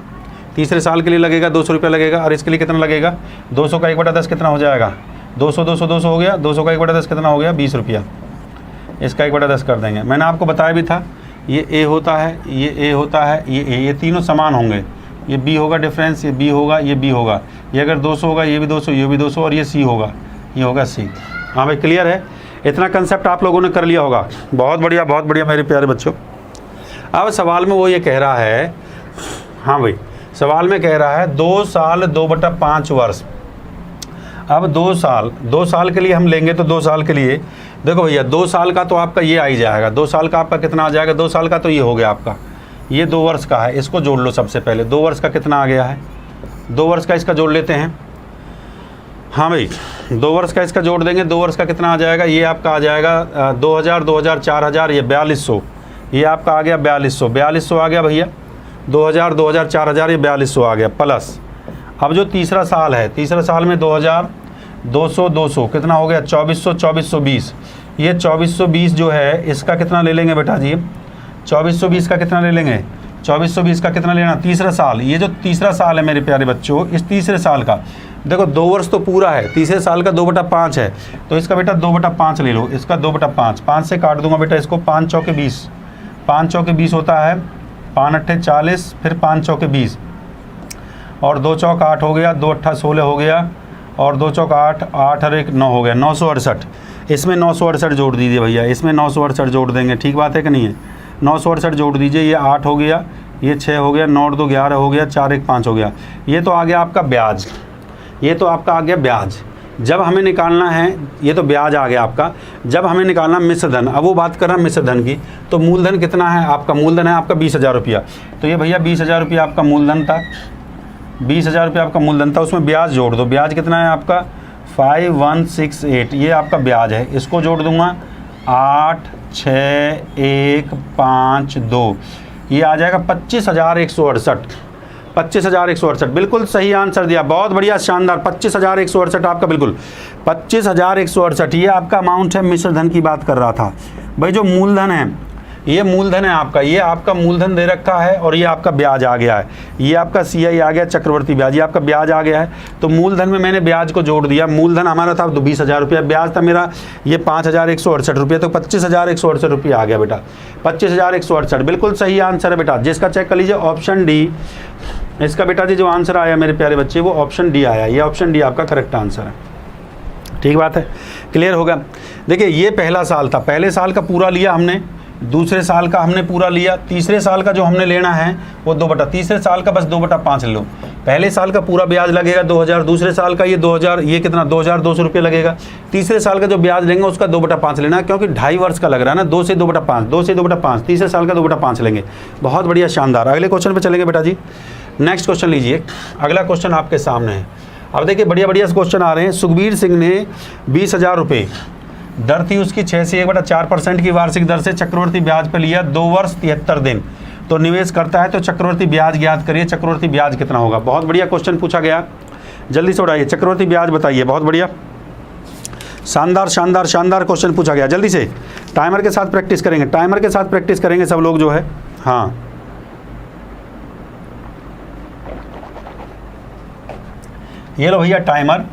Speaker 1: तीसरे साल के लिए लगेगा 200 रुपया लगेगा, और इसके लिए कितना लगेगा? 200 का 1/10 कितना हो जाएगा? 200 200 200 हो गया। 200 का 1/10 कितना हो गया? 20 रुपया। इसका 1/10 कर देंगे। मैंने आपको बताया भी था, ये ए होता है, ये ए होता है, ये ए, ये तीनों समान होंगे। ये बी होगा डिफरेंस, ये बी होगा, ये बी होगा। ये अगर 200 होगा, ये भी 200, ये भी 200, और ये सी होगा, ये होगा सी। हाँ भाई, क्लियर है? इतना कंसेप्ट आप लोगों ने कर लिया होगा। बहुत बढ़िया मेरे प्यारे बच्चों। अब सवाल में वो ये कह रहा है, हाँ भाई, सवाल में कह रहा है 2 साल 2/5 वर्ष। अब 2 साल के लिए हम लेंगे, तो 2 साल के लिए देखो भैया, 2 साल का तो आपका ये आ ही जाएगा। 2 साल का आपका कितना आ जाएगा? 2 साल का तो ये हो गया आपका, ये 2 वर्ष का है। इसको जोड़ लो सबसे पहले। 2 वर्ष का कितना आ गया है? 2 वर्ष का इसका जोड़ लेते हैं। हाँ भाई, 2 वर्ष का इसका जोड़ देंगे। 2 वर्ष का कितना आ जाएगा? ये आपका आ जाएगा 2,000 2,000 4,000, ये 4,200। ये आपका आ गया 4,200। 4,200 आ गया भैया। 2,000 2,000 4,000, ये 4,200 आ गया प्लस। अब जो तीसरा साल है, तीसरे साल में 2,000 200 200 कितना हो गया? 2,400 2,420। ये 2,420 जो है, इसका कितना ले लेंगे बेटा जी? 2,420 का कितना ले लेंगे? 2,420 का कितना लेना? तीसरा साल। ये जो तीसरा साल है मेरे प्यारे बच्चों, इस तीसरे साल का देखो 2 वर्ष तो पूरा है, तीसरे साल का 2/5 है, तो इसका बेटा 2/5 ले लो। इसका 2/5, 5 से काट दूंगा बेटा इसको। 5 चौके 20, 5 चौके 20 होता है, 5 अट्ठे 40, फिर 5 चौके 20, और 2 चौक 8 हो गया, 2 अट्ठा 16 हो गया, और 2 चौक 8, 8 और 1 9 हो गया, 968। इसमें 968 जोड़ दीजिए भैया, इसमें 968 जोड़ देंगे। ठीक बात है कि नहीं है? 968 जोड़ दीजिए। ये 8 हो गया, ये 6 हो गया, 9 और 2 11 हो गया, 4 1 5 हो गया। ये तो आ गया आपका ब्याज, ये तो आपका आ गया ब्याज। जब हमें निकालना है, ये तो ब्याज आ गया आपका, जब हमें निकालना मिश्र धन, अब वो बात कर रहा है मिश्र धन की, तो मूलधन कितना है आपका? मूलधन है आपका 20,000 रुपया। तो ये भैया 20,000 रुपया आपका मूलधन था, 20,000 रुपया आपका मूलधन था, उसमें ब्याज जोड़ दो। ब्याज कितना है आपका? 5168, ये आपका ब्याज है। इसको जोड़ दूंगा 86152, ये आ जाएगा 25,168। 25,168 बिल्कुल सही आंसर दिया, बहुत बढ़िया, शानदार। 25,168 आपका बिल्कुल 25,168, ये आपका अमाउंट है। मिश्र धन की बात कर रहा था भाई। जो मूलधन है, ये मूलधन है आपका, ये आपका मूलधन दे रखा है और ये आपका ब्याज आ गया है। ये आपका CI आ गया, चक्रवर्ती ब्याज, ये आपका ब्याज आ गया है। तो मूलधन में मैंने ब्याज को जोड़ दिया। मूलधन हमारा था 20,000 रुपया, ब्याज था मेरा ये 5,168 रुपये, तो 25,168 रुपये आ गया बेटा। 25,168 बिल्कुल सही आंसर है बेटा। जिसका चेक कर लीजिए ऑप्शन डी, इसका बेटा जी जो आंसर आया मेरे प्यारे बच्चे, वो ऑप्शन डी आया। ये ऑप्शन डी आपका करेक्ट आंसर है। ठीक बात है, क्लियर होगा। देखिए ये पहला साल था, पहले साल का पूरा लिया हमने, दूसरे साल का हमने पूरा लिया, तीसरे साल का जो हमने लेना है वो 2/, तीसरे साल का बस 2/5 ले लो। पहले साल का पूरा ब्याज लगेगा 2,000, दूसरे साल का ये 2,000, ये कितना 2,200 रुपये लगेगा। तीसरे साल का जो ब्याज लेंगे उसका 2/5 लेना, क्योंकि 2.5 वर्ष का लग रहा है ना, 2 से 2/5, 2 से 2/5, तीसरे साल का 2/5 लेंगे। बहुत बढ़िया, शानदार। अगले क्वेश्चन पे चलेंगे बेटा जी। नेक्स्ट क्वेश्चन लीजिए, अगला क्वेश्चन आपके सामने है। अब देखिए बढ़िया बढ़िया क्वेश्चन आ रहे हैं। सुखबीर सिंह ने 20,000 रुपये, दर थी उसकी 6 से 1/4% की वार्षिक दर से चक्रवर्ती ब्याज पे लिया, 2 वर्ष 73 दिन, तो निवेश करता है, तो चक्रवर्ती ब्याज ज्ञात करिए। चक्रवर्ती ब्याज कितना होगा? बहुत बढ़िया क्वेश्चन पूछा गया, जल्दी से उड़ाइए। चक्रवर्ती ब्याज बताइए, बहुत बढ़िया, शानदार शानदार शानदार क्वेश्चन पूछा गया। जल्दी से टाइमर के साथ प्रैक्टिस करेंगे, टाइमर के साथ प्रैक्टिस करेंगे सब लोग जो है। हाँ ये लो भैया टाइमर।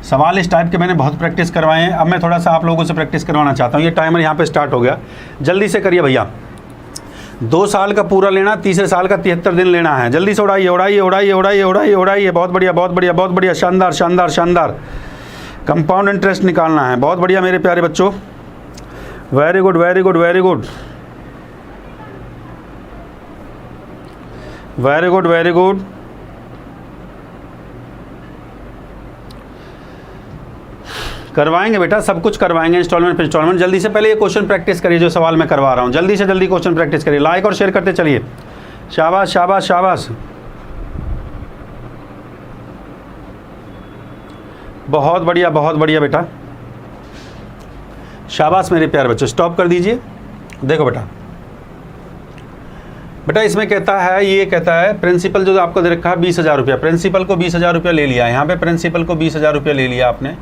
Speaker 1: सवाल इस टाइप के मैंने बहुत प्रैक्टिस करवाए हैं, अब मैं थोड़ा सा आप लोगों से प्रैक्टिस करवाना चाहता हूँ। ये टाइमर यहाँ पे स्टार्ट हो गया, जल्दी से करिए भैया। 2 साल का पूरा लेना, तीसरे साल का 73 दिन लेना है। जल्दी से उड़ाइए उड़ाइए उड़ाइए उड़ाइए उड़ाइए उड़ाइए। बहुत बढ़िया बहुत बढ़िया बहुत बढ़िया, शानदार शानदार शानदार। कंपाउंड इंटरेस्ट निकालना है, बहुत बढ़िया मेरे प्यारे बच्चों, very good very good very good very good very good. करवाएंगे बेटा, सब कुछ करवाएंगे, इंस्टॉलमेंट पे इंस्टॉलमेंट। जल्दी से पहले ये क्वेश्चन प्रैक्टिस करिए जो सवाल मैं करवा रहा हूँ, जल्दी से जल्दी क्वेश्चन प्रैक्टिस करिए, लाइक और शेयर करते चलिए। शाबाश शाबाश शाबाश, बहुत बढ़िया बेटा, शाबाश मेरे प्यारे बच्चों। स्टॉप कर दीजिए। देखो बेटा, बेटा इसमें कहता है, ये कहता है प्रिंसिपल जो आपको दे रखा है 20,000 रुपया, प्रिंसिपल को 20,000 रुपया ले लिया, यहाँ पे प्रिंसिपल को 20,000 रुपया ले लिया आपने।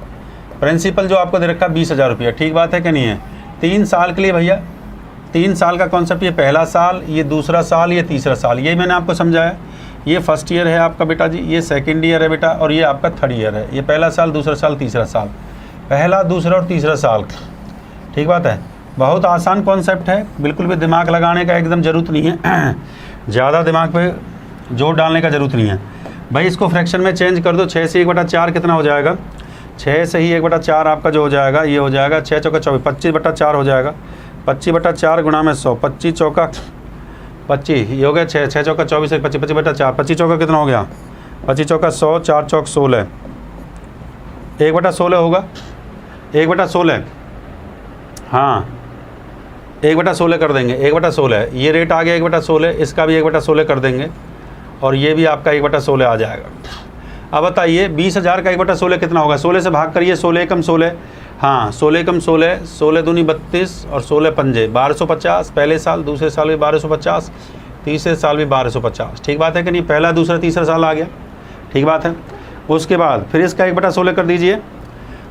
Speaker 1: प्रिंसिपल जो आपको दे रखा है 20,000 रुपया, ठीक बात है कि नहीं है? 3 साल के लिए भैया, 3 साल का कॉन्सेप्ट, ये पहला साल, ये दूसरा साल, ये तीसरा साल, यही मैंने आपको समझाया। ये फर्स्ट ईयर है आपका बेटा जी, ये सेकंड ईयर है बेटा, और ये आपका थर्ड ईयर है। ये पहला साल, दूसरा साल, तीसरा साल, पहला दूसरा और तीसरा साल, ठीक बात है। बहुत आसान कॉन्सेप्ट है, बिल्कुल भी दिमाग लगाने का एकदम ज़रूरत नहीं है, ज़्यादा दिमाग पे जोर डालने का ज़रूरत नहीं है भाई। इसको फ्रैक्शन में चेंज कर दो, 6 से 1/4 कितना हो जाएगा? 6 से ही 1/4 आपका जो हो जाएगा, ये हो जाएगा 6 चौका 24, 25/4 हो जाएगा। 25/4 गुणा में 100, 25 चौका 25, ये हो गया 6, 6 चौका 24, 25/4, 25 चौका कितना हो गया? 25 चौका 100, 4 चौक 16, 1/16 होगा, 1/16, हाँ 1/16 कर देंगे, 1/16 ये रेट आ गया 1/16, इसका भी 1/16 कर देंगे, और ये भी आपका 1/16 आ जाएगा। अब बताइए 20,000 का 1/16 कितना होगा? 16 से भाग करिए, 16 कम 16, हाँ 16 कम 16, 16 दूनी 32 और 16 पंजे 1250। पहले साल, दूसरे साल भी 1250, तीसरे साल भी 1250, ठीक बात है कि नहीं? पहला दूसरा तीसरा साल आ गया, ठीक बात है। उसके बाद फिर इसका 1/16 कर दीजिए,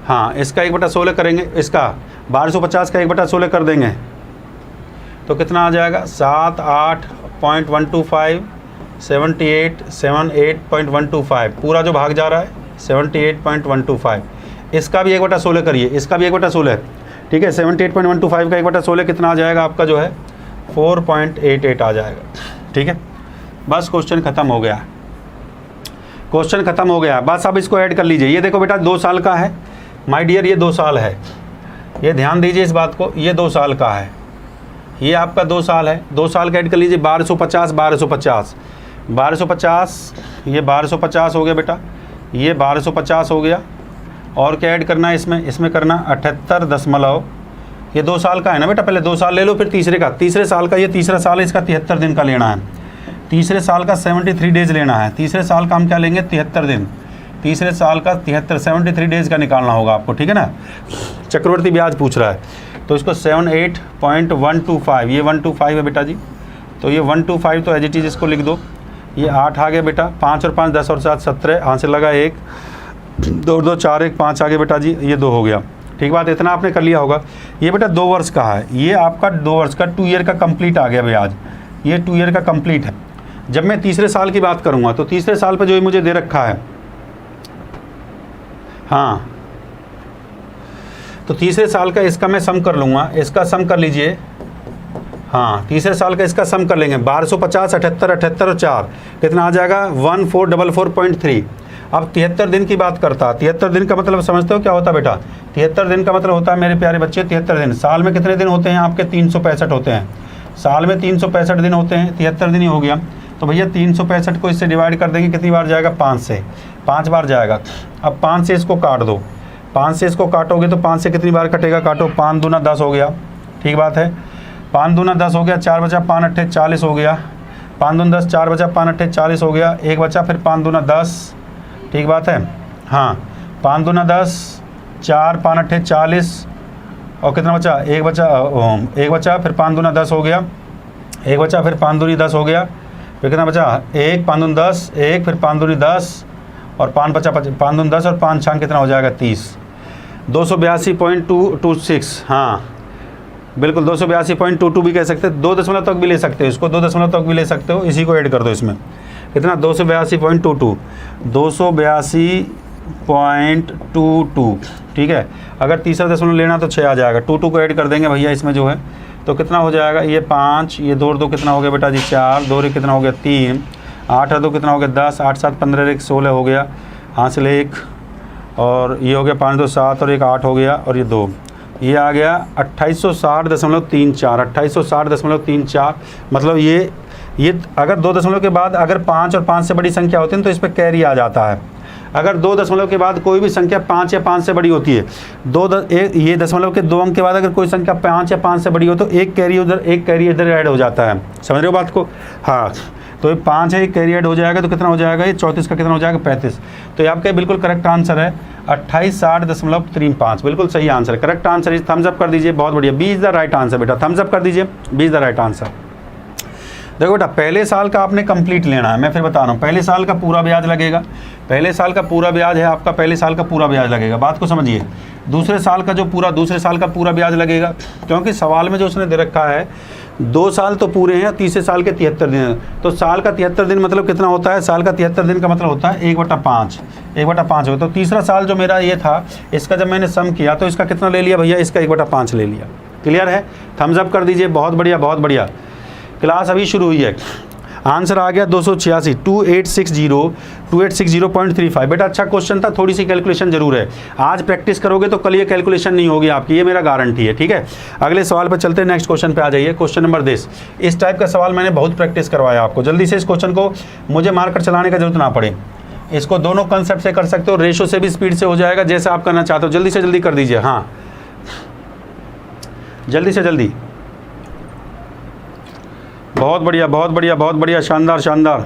Speaker 1: हाँ इसका 1/16 करेंगे, इसका 1250 का 1/16 कर देंगे, तो कितना आ जाएगा? 78.125, 78.125, पूरा जो भाग जा रहा है 78.125। इसका भी 1/16 करिए, इसका भी 1/16, ठीक है। 78.125 का 1/16 कितना आ जाएगा आपका जो है? 4.88 आ जाएगा, ठीक है। बस क्वेश्चन ख़त्म हो गया, क्वेश्चन ख़त्म हो गया, बस अब इसको ऐड कर लीजिए। ये देखो बेटा 2 साल का है माय डियर, ये 2 साल है, ये ध्यान दीजिए इस बात को, ये 2 साल का है, ये आपका 2 साल है। 2 साल का ऐड कर लीजिए, 1250 1250 1250, ये 1250 हो गया बेटा, ये 1250 हो गया, और क्या ऐड करना है इसमें, इसमें करना 78 दशमलव, ये 2 साल का है ना बेटा, पहले 2 साल ले लो फिर तीसरे का, तीसरे साल का, ये तीसरा साल है इसका 73 दिन का लेना है, तीसरे साल का 73 डेज लेना है, तीसरे साल का हम क्या लेंगे 73 दिन, तीसरे साल का 73 डेज का निकालना होगा आपको, ठीक है ना। चक्रवर्ती ब्याज पूछ रहा है तो इसको 78.125, ये 125 है बेटा जी, तो ये 125 तो एज इट इज इसको लिख दो। ये 8 आ गया बेटा, 5 और 5 10 और 7 17, आंसर लगा 1, 2 और 2 4, 1 5 आ गया बेटा जी, ये 2 हो गया, ठीक बात, इतना आपने कर लिया होगा। ये बेटा 2 वर्ष का है, ये आपका 2 वर्ष का 2 ईयर का कंप्लीट आ गया ब्याज, ये 2 ईयर का कंप्लीट है। जब मैं तीसरे साल की बात करूँगा तो तीसरे साल पर जो मुझे दे रखा है, हाँ, तो तीसरे साल का इसका मैं सम कर लूँगा, इसका सम कर लीजिए, हाँ, तीसरे साल का इसका सम कर लेंगे, 1250 78 78 और 4 कितना आ जाएगा 1444.3। अब 73 दिन की बात करता, 73 दिन का मतलब समझते हो क्या होता है बेटा, 73 दिन का मतलब होता है मेरे प्यारे बच्चे 73 दिन, साल में कितने दिन होते हैं आपके 365 होते हैं, साल में 365 दिन होते हैं, 73 दिन ही हो गया, तो भैया 365 को इससे डिवाइड कर देंगे, कितनी बार जाएगा 5 से, 5 बार जाएगा। अब 5 से इसको काट दो, 5 से इसको काटोगे तो 5 से कितनी बार कटेगा, काटो, 5 दूना 10 हो गया, ठीक बात है, 5 दूना 10 हो गया, 4 बचा 5 अट्ठे 40 हो गया, 5 दूना 10, 4 बचा 5 अट्ठे 40 हो गया, 1 बचा, फिर 5 दूना 10, ठीक बात है, हाँ, 5 दूना 10, 4 5 अट्ठे 40 और कितना बचा, 1 बचा, फिर 5 दूना 10 हो गया, 1 बचा, फिर 5 दूनी 10 हो गया, फिर कितना बचा 1, 5 दूनी 10, 1, फिर 5 दूनी 10 और 5 बचा, 5 दूनी 10 और 5 छांग कितना हो जाएगा 30, 282.226, हाँ बिल्कुल 282.22 भी कह सकते हैं, 2 दशमलव तक भी ले सकते हो इसको, 2 दशमलव तक भी ले सकते हो, इसी को ऐड कर दो इसमें, कितना 282.22, 282.22, ठीक है। अगर तीसरा दशमलव लेना तो 6 आ जाएगा, 22 को ऐड कर देंगे भैया इसमें जो है, तो कितना हो जाएगा, ये 5, ये 2 और 2 कितना हो गया बेटा जी 4, 2 और 1 कितना हो गया 3, 8 और 2 कितना हो गया 10, 8 7 15 और 1 16 हो गया, हासिल 1 और ये हो गया 5 2 7 और 1 8 हो गया और ये 2, ये आ गया 2860.34, 2860.34, मतलब ये अगर 2 दशमलव के बाद अगर 5 और 5 से बड़ी संख्या होती है तो इस पर कैरी आ जाता है। अगर 2 दशमलव के बाद कोई भी संख्या 5 या 5 से बड़ी होती है, ये दशमलव के 2 अंक के बाद अगर कोई संख्या 5 या 5 से बड़ी हो तो एक कैरी इधर ऐड हो जाता है, समझ रहे हो बात को, हाँ, तो ये 5 है, एक कैरी ऐड हो जाएगा तो कितना हो जाएगा, ये 34 का कितना हो जाएगा 35, तो ये आपका बिल्कुल करेक्ट आंसर है 2860.35, बिल्कुल सही आंसर है, करेक्ट आंसर है, थम्स अप कर दीजिए, बहुत बढ़िया, B is the right answer बेटा, थम्स अप कर दीजिए, B is the right answer. देखो बेटा पहले साल का आपने कंप्लीट लेना है, मैं फिर बता रहा हूँ, पहले साल का पूरा ब्याज लगेगा, पहले साल का पूरा ब्याज है आपका, पहले साल का पूरा ब्याज लगेगा, बात को समझिए। दूसरे साल का दूसरे साल का पूरा ब्याज लगेगा, क्योंकि सवाल में जो उसने दे रखा है 2 साल तो पूरे हैं, तीसरे साल के 73 दिन, तो साल का 73 दिन मतलब कितना होता है, साल का 73 दिन का मतलब होता है 1/5, 1/5 होगा, तो तीसरा साल जो मेरा ये था इसका जब मैंने सम किया तो इसका कितना ले लिया भैया, इसका 1/5 ले लिया, क्लियर है, थम्स अप कर दीजिए, बहुत बढ़िया बहुत बढ़िया। क्लास अभी शुरू हुई है, आंसर आ गया 286, 2860.35, बेटा अच्छा क्वेश्चन था, थोड़ी सी कैलकुलेशन जरूर है, आज प्रैक्टिस करोगे तो कल ये कैलकुलेशन नहीं होगी आपकी, ये मेरा गारंटी है, ठीक है। अगले सवाल पर चलते हैं, नेक्स्ट क्वेश्चन पे आ जाइए, क्वेश्चन नंबर 10। इस टाइप का सवाल मैंने बहुत प्रैक्टिस करवाया आपको, जल्दी से इस क्वेश्चन को मुझे मार्कर चलाने का जरूरत ना पड़े, इसको दोनों कंसेप्ट से कर सकते हो, रेशो से भी स्पीड से हो जाएगा, जैसे आप करना चाहते हो, जल्दी से जल्दी कर दीजिए, हाँ जल्दी से जल्दी, बहुत बढ़िया बहुत बढ़िया बहुत बढ़िया, शानदार शानदार।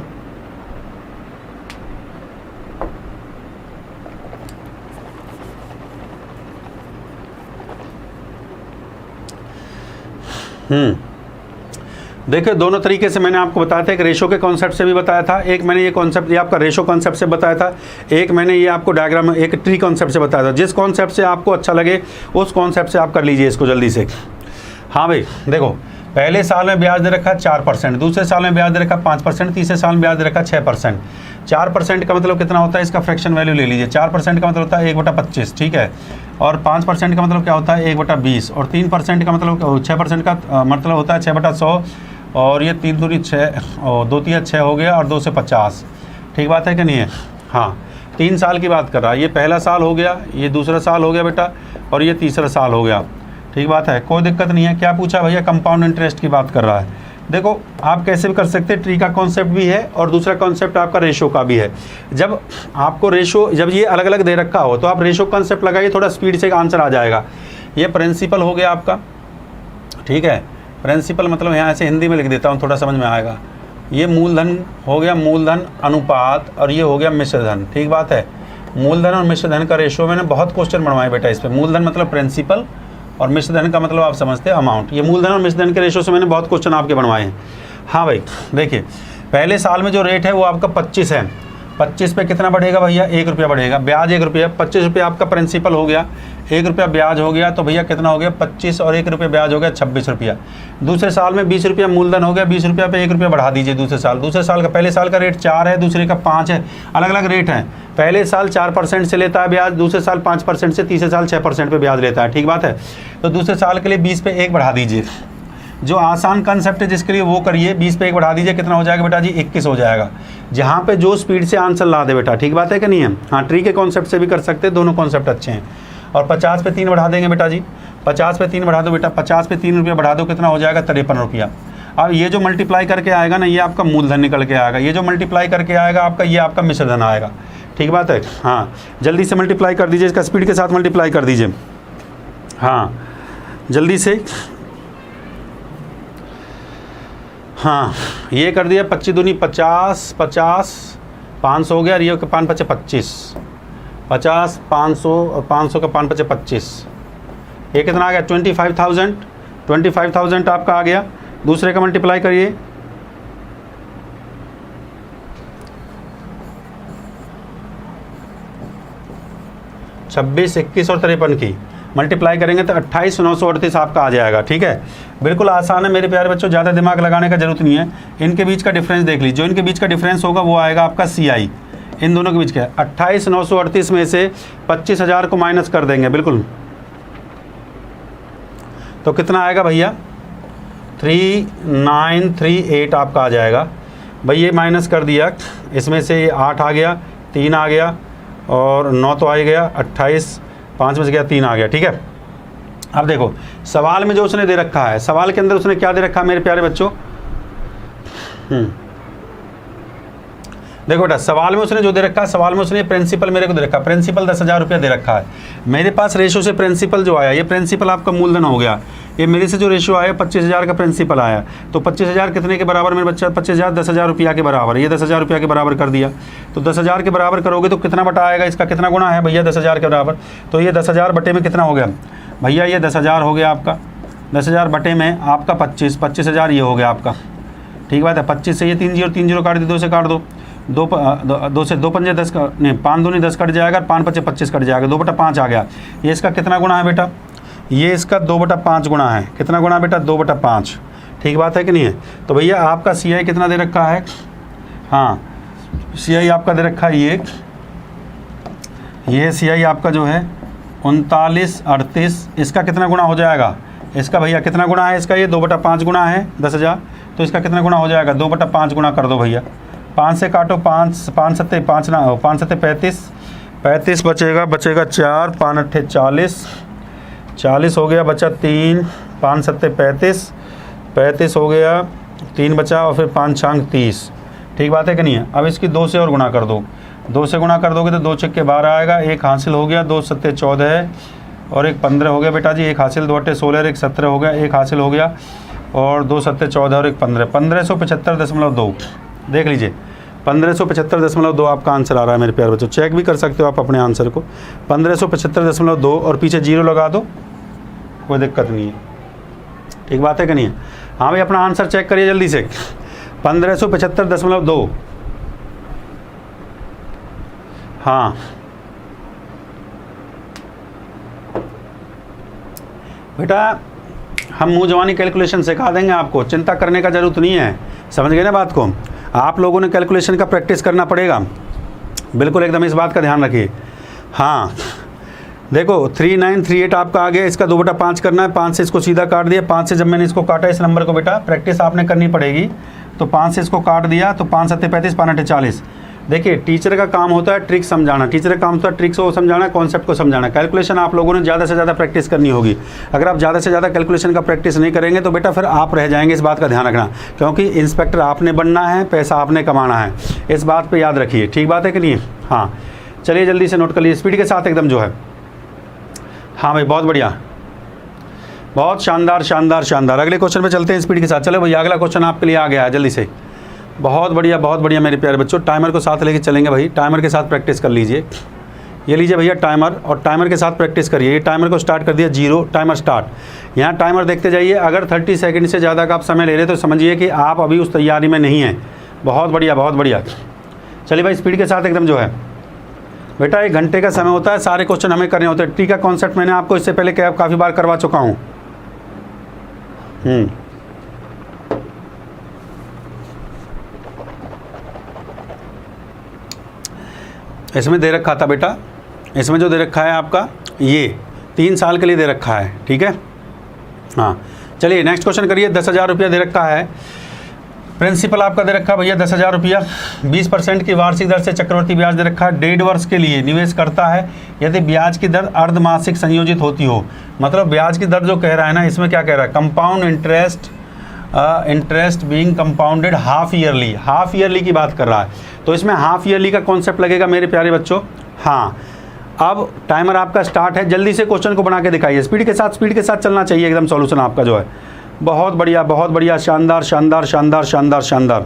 Speaker 1: देखिए दोनों तरीके से मैंने आपको बताया था, एक रेशो के कॉन्सेप्ट से भी बताया था, एक मैंने ये कॉन्सेप्ट, ये आपका रेशो कॉन्सेप्ट से बताया था, एक मैंने ये आपको डायग्राम एक ट्री कॉन्सेप्ट से बताया था, जिस कॉन्सेप्ट से आपको अच्छा लगे उस कॉन्सेप्ट से आप कर लीजिए इसको जल्दी से। हाँ भाई देखो, पहले साल में ब्याज दे रखा 4%, दूसरे साल में ब्याज दे रखा 5%, तीसरे साल में ब्याज दे रखा 6%। 4% का मतलब कितना होता है, इसका फ्रैक्शन वैल्यू ले लीजिए, 4% का मतलब होता है 1/25, ठीक है, और 5% का मतलब क्या होता है 1/20, और 3% का मतलब 6% का मतलब होता है 6/100, और ये 3 दूनी 6 और 2 3 6 हो गया, और 2 से 50, ठीक बात है कि नहीं है, हाँ 3 साल की बात कर रहा है, ये पहला साल हो गया, ये दूसरा साल हो गया बेटा, और ये तीसरा साल हो गया, ठीक बात है, कोई दिक्कत नहीं है। क्या पूछा भैया, कंपाउंड इंटरेस्ट की बात कर रहा है, देखो आप कैसे भी कर सकते हैं, ट्री का कॉन्सेप्ट भी है और दूसरा कॉन्सेप्ट आपका रेशो का भी है। जब आपको रेशो, जब ये अलग अलग दे रखा हो तो आप रेशो कॉन्सेप्ट लगाइए, थोड़ा स्पीड से आंसर आ जाएगा। ये प्रिंसिपल हो गया आपका, ठीक है। प्रिंसिपल मतलब यहाँ से हिंदी में लिख देता हूँ, थोड़ा समझ में आएगा। ये मूलधन हो गया, मूलधन अनुपात, और ये हो गया मिश्रधन, ठीक बात है। मूलधन और मिश्रधन का रेशो मैंने बहुत क्वेश्चन बनवाए बेटा इस पर। मूलधन मतलब प्रिंसिपल और मिश्रधन का मतलब आप समझते हैं अमाउंट। ये मूलधन और मिश्रधन के रेशो से मैंने बहुत क्वेश्चन आपके बनवाए हैं। हाँ भाई देखिए, पहले साल में जो रेट है वो आपका 25 है। 25 पे कितना बढ़ेगा भैया? 1 रुपया बढ़ेगा। ब्याज 1 रुपया, 25 रुपया आपका प्रिंसिपल हो गया, 1 रुपया ब्याज हो गया, तो भैया कितना हो गया? 25 और 1 रुपया ब्याज हो गया 26 रुपया। दूसरे साल में 20 रुपया मूलधन हो गया, 20 रुपया पे 1 रुपया बढ़ा दीजिए दूसरे साल। दूसरे साल का, पहले साल का रेट 4 है, दूसरे का 5 है, अलग अलग रेट है। पहले साल 4% से लेता है ब्याज, दूसरे साल 5% से, तीसरे साल 6% पे ब्याज लेता है, ठीक बात है। तो दूसरे साल के लिए 20 पे 1 बढ़ा दीजिए। जो आसान कंसेप्ट है जिसके लिए वो करिए, 20 पे 1 बढ़ा दीजिए, कितना हो जाएगा बेटा जी? 21 हो जाएगा। जहाँ पे जो स्पीड से आंसर ला दे बेटा, ठीक बात है कि नहीं है? हाँ, ट्री के कॉन्सेप्ट से भी कर सकते हैं, दोनों कॉन्सेप्ट अच्छे हैं। और 50 पे 3 बढ़ा देंगे बेटा जी, 50 पे 3 बढ़ा दो बेटा, 50 पे 3 रुपया बढ़ा दो, कितना हो जाएगा? 53 रुपया। अब ये जो मल्टीप्लाई करके आएगा ना, ये आपका मूलधन निकल के आएगा। ये जो मल्टीप्लाई करके आएगा आपका, ये आपका मिश्रधन आएगा, ठीक बात है। हाँ, जल्दी से मल्टीप्लाई कर दीजिए, इसका स्पीड के साथ मल्टीप्लाई कर दीजिए। हाँ जल्दी से, हाँ ये कर दिया। 25 दूनी 50, 50 500 हो गया, और ये 5 पचे 25, 50 500 और 500 का 5 पचे 25, ये कितना आ गया? 25,000। 25,000 आपका आ गया। दूसरे का मल्टीप्लाई करिए, छब्बीस, 21 और 53 की मल्टीप्लाई करेंगे तो 28,938 आपका आ जाएगा, ठीक है। बिल्कुल आसान है मेरे प्यारे बच्चों, ज़्यादा दिमाग लगाने का जरूरत नहीं है। इनके बीच का डिफरेंस देख लीजिए, जो इनके बीच का डिफरेंस होगा वो आएगा आपका CI, इन दोनों के बीच का। 28,938 में से 25,000 को माइनस कर देंगे, बिल्कुल, तो कितना आएगा भैया? 3938 आपका आ जाएगा। भाई ये माइनस कर दिया, इसमें से 8 आ गया, 3 आ गया और 9 तो आ ही गया, 28, 5 में से गया 3 आ गया, ठीक है। अब देखो सवाल में जो उसने दे रखा है, सवाल के अंदर उसने क्या दे रखा है मेरे प्यारे बच्चों? देखो बेटा, सवाल में उसने जो दे रखा है, सवाल में उसने प्रिंसिपल मेरे को दे रखा है, प्रिंसिपल 10,000 रुपया दे रखा है। मेरे पास रेशो से प्रिंसिपल जो आया, ये प्रिंसिपल आपका मूलधन हो गया। ये मेरे से जो रेशो आया 25,000 का प्रिंसिपल आया, तो 25,000 कितने के बराबर मेरे बच्चा? 25,000 10,000 रुपया के बराबर। ये 10,000 रुपया के बराबर कर दिया, तो 10,000 के बराबर करोगे तो कितना बटा आएगा? इसका कितना गुना है भैया 10,000 के बराबर? तो ये 10,000 बटे में कितना हो गया भैया? ये 10,000 हो गया आपका। 10,000 बटे में आपका 25,000 ये हो गया आपका, ठीक बात है। 25 से ये 3 0 काट दो, 2 से काट दो, 2 से 2 पंजे 10 का नहीं, 5 दूनी 10 कट जाएगा, 5 पचे 25 कट जाएगा, 2/5 आ गया। ये इसका कितना गुना है बेटा? ये इसका 2/5 गुना है। कितना गुना बेटा? 2/5, ठीक बात है कि नहीं है? तो भैया आपका CI कितना दे रखा है? हाँ CI आपका दे रखा है ये CI आपका जो है 3938, इसका कितना गुना हो जाएगा? इसका भैया कितना गुना है इसका? ये 2/5 गुना है 10,000, तो इसका कितना गुना हो जाएगा? 2/5 गुना कर दो भैया। 5 से काटो, 5 सत्ते 5 ना हो, 5 सत्ते 35 बचेगा 4, 5 अट्ठे 40 हो गया, बचा 3, 5 सत्ते 35 हो गया, 3 बचा और फिर 5 छांग 30, ठीक बात है कि नहीं है? अब इसकी 2 से और गुना कर दो, 2 से गुना कर दोगे तो 2 छक्के 12 आएगा, 1 हासिल हो गया, 2 सत्ते 14 है और 1 15 हो गया बेटा जी, 1 हासिल, 2 अट्ठे 16, 1 17 हो गया, 1 हासिल हो गया और 2 सत्ते 14 और 1 15, 1575.2। देख लीजिए 1575.2 आपका आंसर आ रहा है मेरे प्यारे बच्चों। चेक भी कर सकते हो आप अपने आंसर को। 1575.2 और पीछे 0 लगा दो, कोई दिक्कत नहीं है, ठीक बात है कि नहीं है? हाँ भाई अपना आंसर चेक करिए जल्दी से। 1575.2, हाँ बेटा हम मुँह जवानी कैलकुलेशन सिखा देंगे आपको, चिंता करने का जरूरत नहीं है, समझ गए ना बात को? आप लोगों ने कैलकुलेशन का प्रैक्टिस करना पड़ेगा, बिल्कुल एकदम इस बात का ध्यान रखिए। हाँ देखो 3938 आपका आ गया, इसका 2/5 करना है, 5 से इसको सीधा काट दिया, 5 से जब मैंने इसको काटा इस नंबर को बेटा, प्रैक्टिस आपने करनी पड़ेगी, तो 5 से इसको काट दिया तो 5 सत्ते 35, 5 अट्ठे 40, देखिए टीचर का काम होता है ट्रिक समझाना, टीचर का काम होता है ट्रिक्स को समझाना, कॉन्सेप्ट को समझाना। कैलकुलेशन आप लोगों ने ज़्यादा से ज़्यादा प्रैक्टिस करनी होगी। अगर आप ज़्यादा से ज़्यादा कैलकुलेशन का प्रैक्टिस नहीं करेंगे तो बेटा फिर आप रह जाएंगे, इस बात का ध्यान रखना, क्योंकि इंस्पेक्टर आपने बनना है, पैसा आपने कमाना है, इस बात पर याद रखिए। ठीक बात है कि नहीं? हाँ चलिए जल्दी से नोट कर लीजिए, स्पीड के साथ एकदम जो है। हाँ भाई बहुत बढ़िया, बहुत शानदार शानदार शानदार। अगले क्वेश्चन पे चलते हैं स्पीड के साथ। चलो भैया अगला क्वेश्चन आपके लिए आ गया है, जल्दी से। बहुत बढ़िया मेरे प्यारे बच्चों। टाइमर को साथ लेके चलेंगे भाई, टाइमर के साथ प्रैक्टिस कर लीजिए। ये लीजिए भैया टाइमर, और टाइमर के साथ प्रैक्टिस करिए। ये टाइमर को स्टार्ट कर दिया, 0 टाइमर स्टार्ट। यहाँ टाइमर देखते जाइए। अगर 30 सेकंड से ज़्यादा का आप समय ले रहे तो समझिए कि आप अभी उस तैयारी में नहीं हैं। बहुत बढ़िया बहुत बढ़िया। चलिए भाई स्पीड के साथ एकदम जो है। बेटा 1 घंटे का समय होता है, सारे क्वेश्चन हमें करने होते हैं। ट्री का कॉन्सेप्ट मैंने आपको इससे पहले काफ़ी बार करवा चुका हूँ। इसमें दे रखा था बेटा, इसमें जो दे रखा है आपका ये 3 साल के लिए दे रखा है। ठीक है हाँ चलिए नेक्स्ट क्वेश्चन करिए। 10,000 रुपया दे रखा है, प्रिंसिपल आपका दे रखा है भैया 10,000 रुपया। 20% की वार्षिक दर से चक्रवर्ती ब्याज दे रखा है। 1.5 वर्ष के लिए निवेश करता है यदि ब्याज की दर अर्धमासिक संयोजित होती हो। मतलब ब्याज की दर जो कह रहा है ना, इसमें क्या कह रहा है, compound interest being compounded half yearly की बात कर रहा है। तो इसमें हाफ ईयरली का कॉन्सेप्ट लगेगा मेरे प्यारे बच्चों। हाँ अब टाइमर आपका स्टार्ट है, जल्दी से क्वेश्चन को बना के दिखाइए। स्पीड के साथ चलना चाहिए एकदम, सॉल्यूशन आपका जो है। बहुत बढ़िया शानदार शानदार शानदार शानदार शानदार।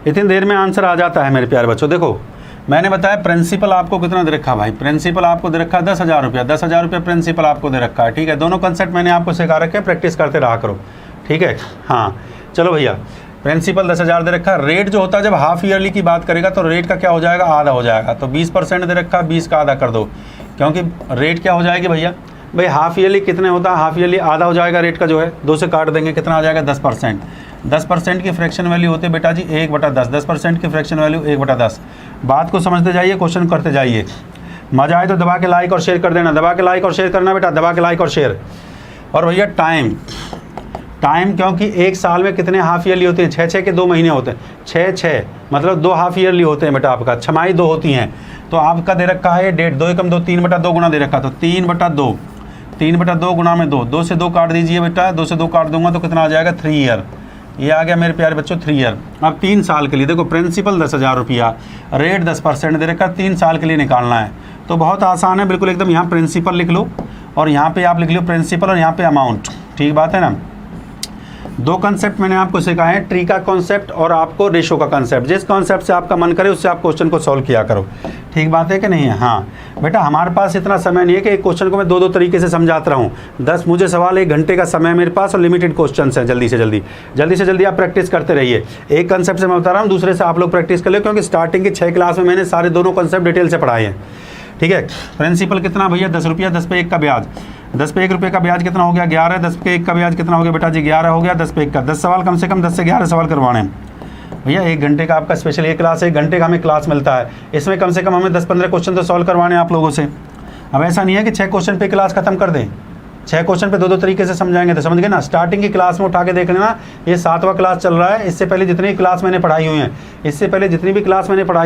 Speaker 1: इतनी देर में आंसर आ जाता है मेरे प्यारे बच्चों। देखो मैंने बताया प्रिंसिपल आपको कितना दे रखा भाई, प्रिंसिपल आपको दे रखा है 10,000 रुपया। 10,000 रुपया प्रिंसिपल आपको दे रखा है। ठीक है, दोनों कंसेप्ट मैंने आपको सिखा रखे हैं, प्रैक्टिस करते रहा करो। ठीक है हाँ चलो भैया, प्रिंसिपल 10,000 दे रखा है। रेट जो होता है जब हाफ ईयरली की बात करेगा तो रेट का क्या हो जाएगा, आधा हो जाएगा। तो 20% दे रखा है, 20 का आधा कर दो, क्योंकि रेट क्या हो जाएगी भैया, भाई हाफ ईयरली कितने होता है, हाफ ईयरली आधा हो जाएगा रेट का जो है, 2 से काट देंगे, कितना आ जाएगा 10%। 10% की फ्रैक्शन वैल्यू होती है बेटा जी 1/10। 10% की फ्रैक्शन वैल्यू 1/10। बात को समझते जाइए, क्वेश्चन करते जाइए। मजा आए तो दबा के लाइक और शेयर कर देना, दबा के लाइक और शेयर करना बेटा, दबा के लाइक और शेयर। और भैया टाइम क्योंकि 1 साल में कितने हाफ ईयरली होते हैं, 6 के 2 महीने होते हैं, 6 मतलब 2 हाफ ईयरली होते हैं बेटा आपका, छमाही 2 होती हैं। तो आपका दे रखा है डेट 2 एकम 2, 3/2 गुना दे रखा, तो 3/2 गुना में 2 से 2 काट दीजिए बेटा, 2 से 2 काट दूंगा तो कितना आ जाएगा 3 ईयर। ये आ गया मेरे प्यारे बच्चों 3 ईयर। अब 3 साल के लिए देखो, प्रिंसिपल 10,000 रुपया, रेट 10% दे रखा, 3 साल के लिए निकालना है। तो बहुत आसान है बिल्कुल एकदम। यहाँ प्रिंसिपल लिख लो और यहाँ पे आप लिख लो प्रिंसिपल और यहाँ पे अमाउंट। ठीक बात है ना। 2 कंसेप्ट मैंने आपको सिखाए हैं, ट्री का कॉन्सेप्ट और आपको रेशो का कॉन्सेप्ट। जिस कॉन्सेप्ट से आपका मन करे उससे आप क्वेश्चन को सॉल्व किया करो। ठीक बात है कि नहीं है। हाँ बेटा हमारे पास इतना समय नहीं है कि एक क्वेश्चन को मैं 2 तरीके से समझाता रहूँ। 10 मुझे सवाल 1 घंटे का समय मेरे पास और लिमिटेड क्वेश्चन हैं। जल्दी से जल्दी आप प्रैक्टिस करते रहिए। एक कंसेप्ट से मैं बता रहा हूँ, दूसरे से आप लोग प्रैक्टिस कर ले, क्योंकि स्टार्टिंग की 6 क्लास में मैंने सारे दोनों कंसेप्ट डिटेल से पढ़ाए हैं। ठीक है, प्रिंसिपल कितना भैया 10 रुपया, 10 पे 1 का ब्याज, 10 पे 1 रुपये का ब्याज कितना हो गया 11, 10 पे 1 का ब्याज कितना हो गया बेटा जी 11 हो गया, 10 पे 1 का। 10 सवाल कम से कम 10 से 11 सवाल करवाने हैं भैया। 1 घंटे का आपका स्पेशल ये क्लास है, 1 घंटे का हमें क्लास मिलता है, इसमें कम से कम हमें 10-15 क्वेश्चन तो सॉल्व करवाने हैं आप लोगों से। अब ऐसा नहीं है कि 6 क्वेश्चन पे क्लास खत्म कर दें, 6 क्वेश्चन पे 2 तरीके से समझाएंगे तो समझ गए ना। स्टार्टिंग की क्लास में उठा के देख लेना, ये 7वां क्लास चल रहा है। इससे पहले जितनी क्लास मैंने पढ़ाई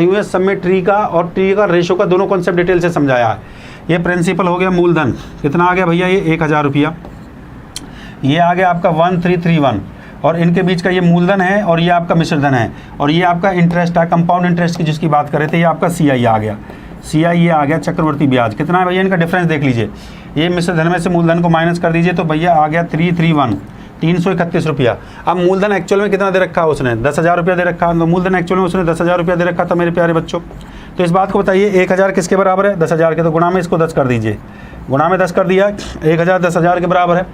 Speaker 1: हुई है, सब में ट्री का और ट्री का रेशो का दोनों कॉन्सेप्ट डिटेल से समझाया है। ये प्रिंसिपल हो गया, मूलधन कितना आ गया भैया, ये 1,000 रुपया। ये आ गया आपका 1331, और इनके बीच का ये मूलधन है और ये आपका मिश्रधन है, और ये आपका इंटरेस्ट है, कंपाउंड इंटरेस्ट की जिसकी बात कर रहे थे, ये आपका CI आ गया। CI ये आ गया चक्रवर्ती ब्याज। कितना है भैया, इनका डिफरेंस देख लीजिए। ये मिश्रधन में से मूलधन को माइनस कर दीजिए तो भैया आ गया 331, 331 रुपया। अब मूलधन एक्चुअल में कितना दे रखा है उसने, 10,000 रुपया दे रखा है। तो मूलधन एक्चुअल में उसने 10,000 रुपया दे रखा था मेरे प्यारे बच्चों। तो इस बात को बताइए 1,000 किसके बराबर है, 10,000 के। तो गुणा में इसको 10 कर दीजिए, गुणा में 10 कर दिया, 1,000 10,000 के बराबर है,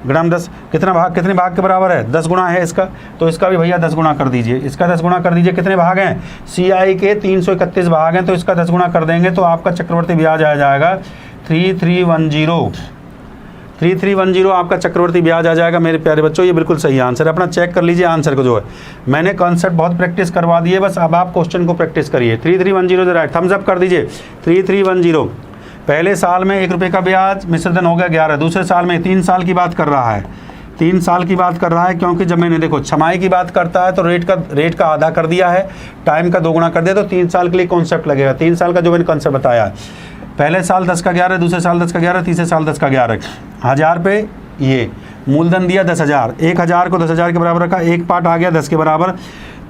Speaker 1: गुणा में 10 कितने भाग के बराबर है, 10 गुणा है इसका। तो इसका भी भैया 10 गुणा कर दीजिए, इसका 10 गुणा कर दीजिए। कितने भाग हैं, CI के 331 भाग हैं, तो इसका 10 गुणा कर देंगे तो आपका चक्रवर्ती ब्याज आ जाएगा 3310 आपका चक्रवर्ती ब्याज आ जाएगा मेरे प्यारे बच्चों। ये बिल्कुल सही आंसर है, अपना चेक कर लीजिए आंसर को जो है। मैंने कॉन्सेप्ट बहुत प्रैक्टिस करवा दिए, बस अब आप क्वेश्चन को प्रैक्टिस करिए। 3310 राइट, थम्स अप कर दीजिए। 3310 पहले साल में 1 रुपये का ब्याज, मिश्र धन हो गया 11। दूसरे साल में 3 साल की बात कर रहा है, 3 साल की बात कर रहा है, क्योंकि जब मैंने देखो छमाही की बात करता है तो रेट का आधा कर दिया है, टाइम का दोगुना कर दिया, तो 3 साल के लिए कॉन्सेप्ट लगेगा। 3 साल का जो मैंने कॉन्सेप्ट बताया, पहले साल 10 का 11, दूसरे साल 10 का 11, तीसरे साल 10 का 11। 1000 पे ये मूलधन दिया 10,000, 1000 को 10,000 के बराबर रखा, एक पार्ट आ गया 10 के बराबर।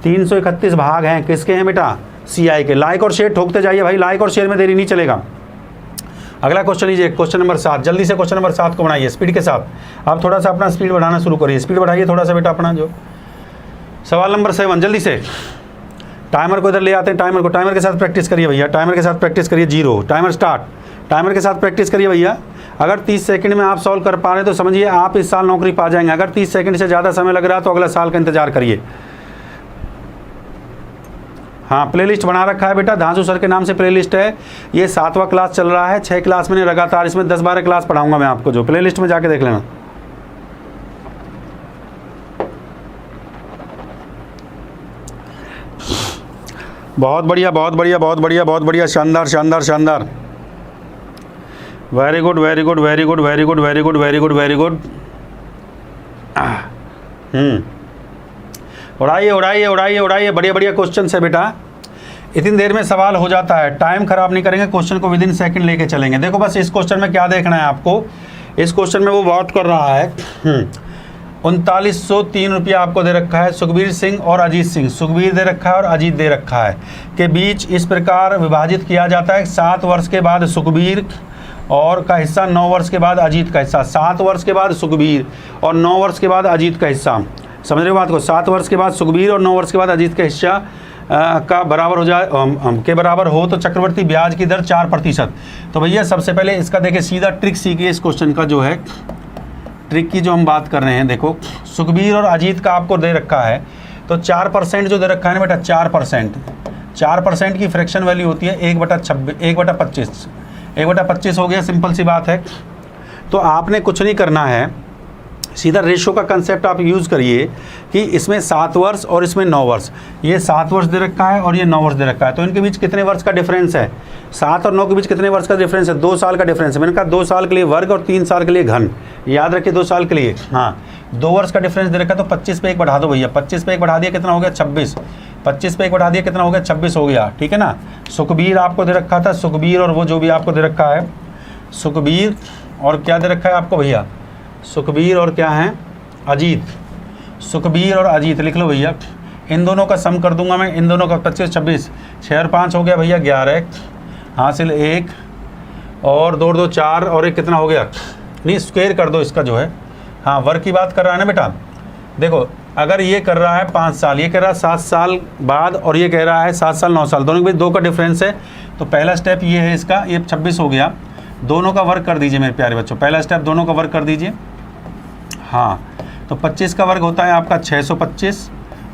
Speaker 1: 331 भाग हैं, किसके हैं बेटा? CI के। लाइक और शेयर ठोकते जाइए भाई, लाइक और शेयर में देरी नहीं चलेगा। अगला क्वेश्चन लीजिए, क्वेश्चन नंबर 7। जल्दी से क्वेश्चन नंबर 7 को बनाइए स्पीड के साथ। आप थोड़ा सा अपना स्पीड बढ़ाना शुरू करिए, स्पीड बढ़ाइए थोड़ा सा बेटा अपना। जो सवाल नंबर 7, जल्दी से टाइमर को इधर ले आते हैं, टाइमर को, टाइमर के साथ प्रैक्टिस करिए भैया, टाइमर के साथ प्रैक्टिस करिए। 0 टाइमर स्टार्ट, टाइमर के साथ प्रैक्टिस करिए भैया। अगर 30 सेकंड में आप सॉल्व कर पा रहे हैं तो समझिए आप इस साल नौकरी पा जाएंगे। अगर 30 सेकंड से ज़्यादा समय लग रहा है तो अगला साल का इंतजार करिए। हाँ, प्लेलिस्ट बना रखा है बेटा, धांसू सर के नाम से प्लेलिस्ट है। ये 7वां क्लास चल रहा है, 6 क्लास मैंने लगातार, इसमें 10-12 क्लास पढ़ाऊंगा मैं आपको, जो प्लेलिस्ट में जाके देख लेना। बहुत बढ़िया, बहुत बढ़िया, बहुत बढ़िया, बहुत बढ़िया, शानदार शानदार शानदार, very good very good very good very good very good very good very good. उड़ाइए उड़ाइए उड़ाइए उड़ाइए, बढ़िया बढ़िया क्वेश्चन है बेटा। इतनी देर में सवाल हो जाता है, टाइम खराब नहीं करेंगे, क्वेश्चन को विदिन सेकंड लेके चलेंगे। देखो बस इस क्वेश्चन में क्या देखना है आपको, इस क्वेश्चन में वो बात कर रहा है 3903 रुपया आपको दे रखा है, सुखबीर सिंह और अजीत सिंह, सुखबीर दे रखा है और अजीत दे रखा है, के बीच इस प्रकार विभाजित किया जाता है। 7 वर्ष के बाद सुखबीर और का हिस्सा, 9 वर्ष के बाद अजीत का हिस्सा। 7 वर्ष के बाद सुखबीर और 9 वर्ष के बाद अजीत का हिस्सा, समझ रहे हो बात को? 7 वर्ष के बाद सुखबीर और 9 वर्ष के बाद अजीत का हिस्सा का बराबर हो जाए, के बराबर हो तो चक्रवर्ती ब्याज की दर 4%। तो भैया सबसे पहले इसका देखिए सीधा ट्रिक सीखिए, इस क्वेश्चन का जो है ट्रिक की जो हम बात कर रहे हैं। देखो सुखबीर और अजीत का आपको दे रखा है, तो 4% जो दे रखा है ना बेटा, 4% की फ्रैक्शन वैल्यू होती है 1/25, 1/25 हो गया, सिंपल सी बात है। तो आपने कुछ नहीं करना है, सीधा रेशो का कंसेप्ट आप यूज़ करिए कि इसमें 7 वर्ष और इसमें 9 वर्ष, ये 7 वर्ष दे रखा है और ये 9 वर्ष दे रखा है, तो इनके बीच कितने वर्ष का डिफरेंस है? 7 और 9 के बीच कितने वर्ष का डिफरेंस है? 2 साल का डिफरेंस है। मैंने कहा 2 साल के लिए वर्ग और 3 साल के लिए घन, याद रखिए 2 साल के लिए। हाँ, 2 वर्ष का डिफरेंस दे रखा है, तो 25 पे 1 बढ़ा दो भैया, 25 पे 1 बढ़ा दिया कितना हो गया? 26। 25 पे 1 बढ़ा दिया कितना हो गया? 26 हो गया, ठीक है ना। सुखबीर आपको दे रखा था, सुखबीर और वो जो भी आपको दे रखा है, सुखबीर और क्या दे रखा है आपको भैया? सुखबीर और क्या है? अजीत। सुखबीर और अजीत लिख लो भैया, इन दोनों का सम कर दूंगा मैं, इन दोनों का 25 26, 6 और 5 हो गया भैया 11, हासिल 1 और 2 2 4 और 1 कितना हो गया? नहीं, स्क्वायर कर दो इसका जो है। हाँ, वर्ग की बात कर रहा है ना बेटा। देखो अगर ये कर रहा है 5 साल, ये कह रहा है 7 साल बाद, और ये कह रहा है 7 साल 9 साल, दोनों के बीच 2 का डिफरेंस है। तो पहला स्टेप ये है इसका, ये 26 हो गया, दोनों का वर्ग कर दीजिए मेरे प्यारे बच्चों। पहला स्टेप दोनों का वर्ग कर दीजिए। हाँ, तो 25 का वर्ग होता है आपका 625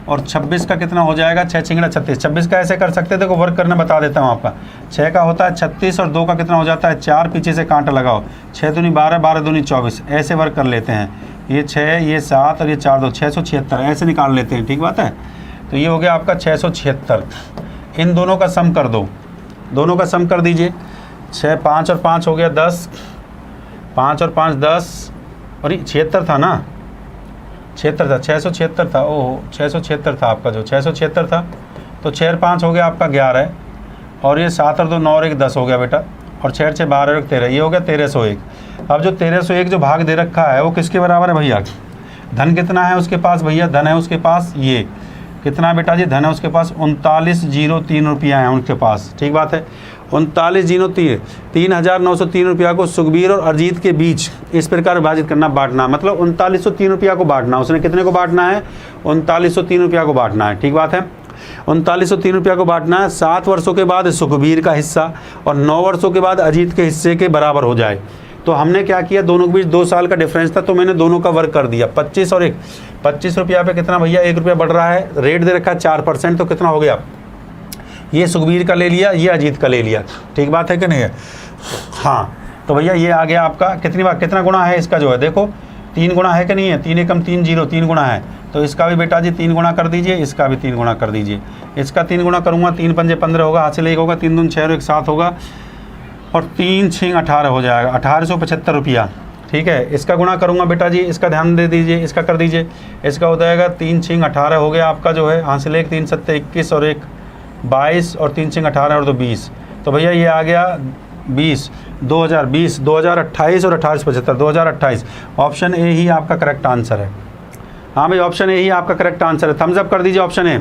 Speaker 1: और 26 का कितना हो जाएगा? 6 छिंगड़ा 36। 26 का ऐसे कर सकते हैं, देखो वर्क करना बता देता हूँ आपका। 6 का होता है 36 और 2 का कितना हो जाता है? 4, पीछे से कांटा लगाओ, 6 दूनी 12, 12 दूनी 24, ऐसे वर्क कर लेते हैं। ये 6, ये 7 और ये 4 2 676, ऐसे निकाल लेते हैं, ठीक बात है। तो ये हो गया आपका 676। इन दोनों का सम कर दो, दोनों का सम कर दीजिए। 6 5 और 5 हो गया 10, 5 और 5 10, और ये 76 था ना, 76 था, 676 था, ओहो 676 था आपका, जो 676 था। तो 6 और 5 हो गया आपका 11, और ये 7 और 2 9 और 1 10 हो गया बेटा, और 6 6 12 और 1 13, ये हो गया 1301। अब जो 1301 जो भाग दे रखा है वो किसके बराबर है भैया? धन कितना है उसके पास भैया? धन है उसके पास ये कितना बेटा जी? धन है उसके पास 3903 रुपया है उनके पास, ठीक बात है। 3903, 3903 रुपया को सुखबीर और अजीत के बीच इस प्रकार विभाजित करना, बांटना, मतलब 3903 रुपया को बांटना। उसने कितने को बांटना है? 3903 रुपया को बांटना है, ठीक बात है। 3903 रुपया को बांटना है। 7 वर्षों के बाद सुखबीर का हिस्सा और 9 वर्षों के बाद अजीत के हिस्से के बराबर हो जाए। तो हमने क्या किया, दोनों के बीच 2 साल का डिफरेंस था, तो मैंने दोनों का वर्ग कर दिया। 25 और 1, 25 रुपया पे कितना भैया? 1 रुपया बढ़ रहा है, रेट दे रखा है 4%, तो कितना हो गया? ये सुखबीर का ले लिया, ये अजीत का ले लिया, ठीक बात है कि नहीं है? हाँ, तो भैया ये आ गया आपका कितनी बार, कितना गुना है इसका जो है, देखो 3 गुना है कि नहीं है? 3 एकम 3 0, 3 गुना है, तो इसका भी बेटा जी 3 गुना कर दीजिए, इसका भी 3 गुना कर दीजिए। इसका 3 गुना करूँगा, 3 पंजे 15 होगा, हासिल 1 होगा, 3 दून 6 और 1 7 होगा, और 3 6 18 हो जाएगा 1875 रुपया। ठीक है, इसका गुणा करूँगा बेटा जी, इसका ध्यान दे दीजिए, इसका कर दीजिए। इसका हो जाएगा 3 6 18 हो गया आपका जो है हासिल, 1 3 7 21 और 1 22 और 3 6 18 और 2 20। तो भैया ये आ गया 20 2020 2028 और 1875 2028। ऑप्शन ए ही आपका करेक्ट आंसर है। हाँ भाई, ऑप्शन ए ही आपका करेक्ट आंसर है। थम्स अप कर दीजिए ऑप्शन ए।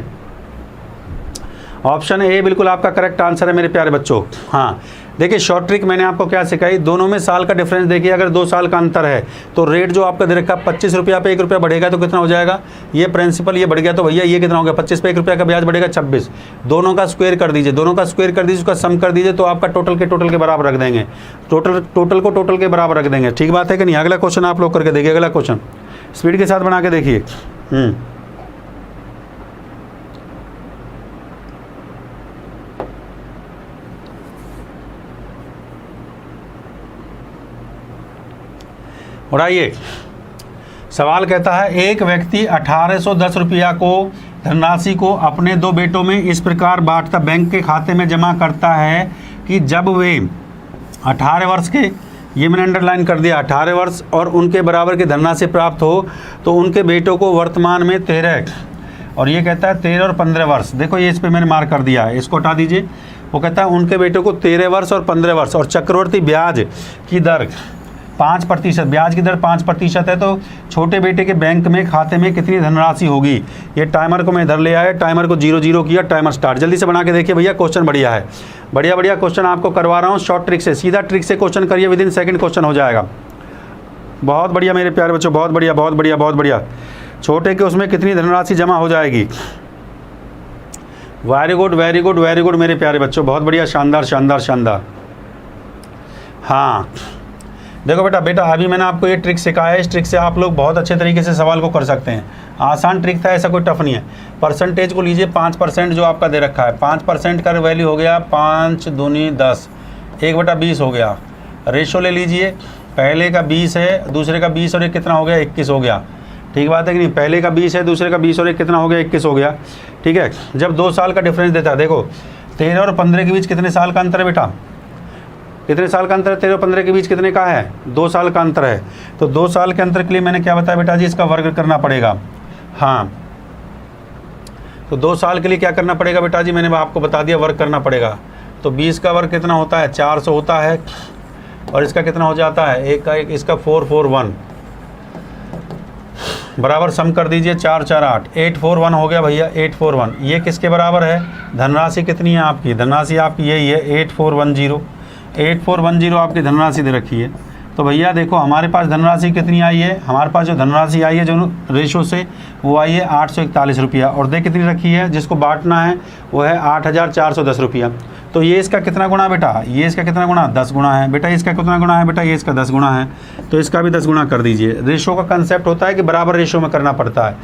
Speaker 1: ऑप्शन ए बिल्कुल आपका करेक्ट आंसर है मेरे प्यारे बच्चों। हाँ देखिए, शॉर्ट ट्रिक मैंने आपको क्या सिखाई, दोनों में साल का डिफरेंस देखिए। अगर 2 साल का अंतर है तो रेट जो आपका दे रखा 25 रुपया पे 1 रुपया बढ़ेगा तो कितना हो जाएगा, ये प्रिंसिपल ये बढ़ गया तो भैया ये कितना हो गया, 25 पे 1 रुपया का ब्याज बढ़ेगा 26। दोनों का स्क्वायर कर दीजिए, दोनों का स्क्वायर कर दीजिए, उसका सम कर दीजिए तो आपका टोटल के बराबर रख देंगे। टोटल को टोटल के बराबर रख देंगे। ठीक बात है कि नहीं। अगला क्वेश्चन आप लोग करके देखिए, अगला क्वेश्चन स्पीड के साथ बना के देखिए। उड़ाइए। सवाल कहता है, एक व्यक्ति 1810 रुपया को धनराशि को अपने 2 बेटों में इस प्रकार बांटता बैंक के खाते में जमा करता है कि जब वे 18 वर्ष के, ये मैंने अंडरलाइन कर दिया, 18 वर्ष और उनके बराबर की धनराशि प्राप्त हो तो उनके बेटों को वर्तमान में 13, और ये कहता है 13 और 15 वर्ष। देखो ये इस पर मैंने मार्क कर दिया है, इसको हटा दीजिए। वो कहता है उनके बेटों को 13 वर्ष और 15 वर्ष और चक्रवर्ती ब्याज की दर 5%, ब्याज की दर 5% है तो छोटे बेटे के बैंक में खाते में कितनी धनराशि होगी। ये टाइमर को मैं इधर ले आया, टाइमर को 0 किया, टाइमर स्टार्ट। जल्दी से बना के देखिए भैया, क्वेश्चन बढ़िया है, बढ़िया क्वेश्चन आपको करवा रहा हूँ शॉर्ट ट्रिक से। सीधा ट्रिक से क्वेश्चन करिए, विदिन सेकंड क्वेश्चन हो जाएगा। बहुत बढ़िया मेरे प्यारे बच्चों, बहुत बढ़िया। छोटे के उसमें कितनी धनराशि जमा हो जाएगी। वेरी गुड मेरे प्यारे बच्चों, बहुत बढ़िया, शानदार। हाँ देखो बेटा अभी मैंने आपको ये ट्रिक सिखाया है, इस ट्रिक से आप लोग बहुत अच्छे तरीके से सवाल को कर सकते हैं। आसान ट्रिक था, ऐसा कोई टफ नहीं है। परसेंटेज को लीजिए 5% जो आपका दे रखा है, 5% का वैल्यू हो गया 5 दूनी 10, 1/20 हो गया। रेशो ले लीजिए, पहले का 20 है, दूसरे का 20 और एक कितना हो गया 21 हो गया। ठीक बात है कि नहीं। पहले का 20 है, दूसरे का 20 और एक कितना हो गया 21 हो गया। ठीक है, जब 2 साल का डिफरेंस देता है, देखो 13 और 15 के बीच कितने साल का अंतर है बेटा, कितने साल का अंतर है, 13 और 15 के बीच कितने का है, 2 साल का अंतर है। तो 2 साल के अंतर के लिए मैंने क्या बताया बेटा जी, इसका वर्ग करना पड़ेगा। हाँ तो 2 साल के लिए क्या करना पड़ेगा बेटा जी, मैंने आपको बता दिया, वर्ग करना पड़ेगा। तो 20 का वर्ग कितना होता है, 400 होता है, और इसका कितना हो जाता है, एक का एक, इसका 441 बराबर सम कर दीजिए, 4 4 8, 841 हो गया भैया, 841। ये किसके बराबर है, धनराशि कितनी है आपकी, धनराशि आपकी यही है 8410 आपकी धनराशि दे रखी है। तो भैया देखो हमारे पास धनराशि कितनी आई है, हमारे पास जो धनराशि आई है जो रेशो से वो आई है 841 रुपया, और दे कितनी रखी है, जिसको बांटना है वो है 8410 रुपया। तो ये इसका कितना गुना बेटा, ये इसका कितना गुना, 10 गुना है बेटा। इसका कितना गुना है बेटा, ये इसका 10 गुना है, तो इसका भी 10 गुना कर दीजिए। रेशो का कंसेप्ट होता है कि बराबर रेशो में करना पड़ता है।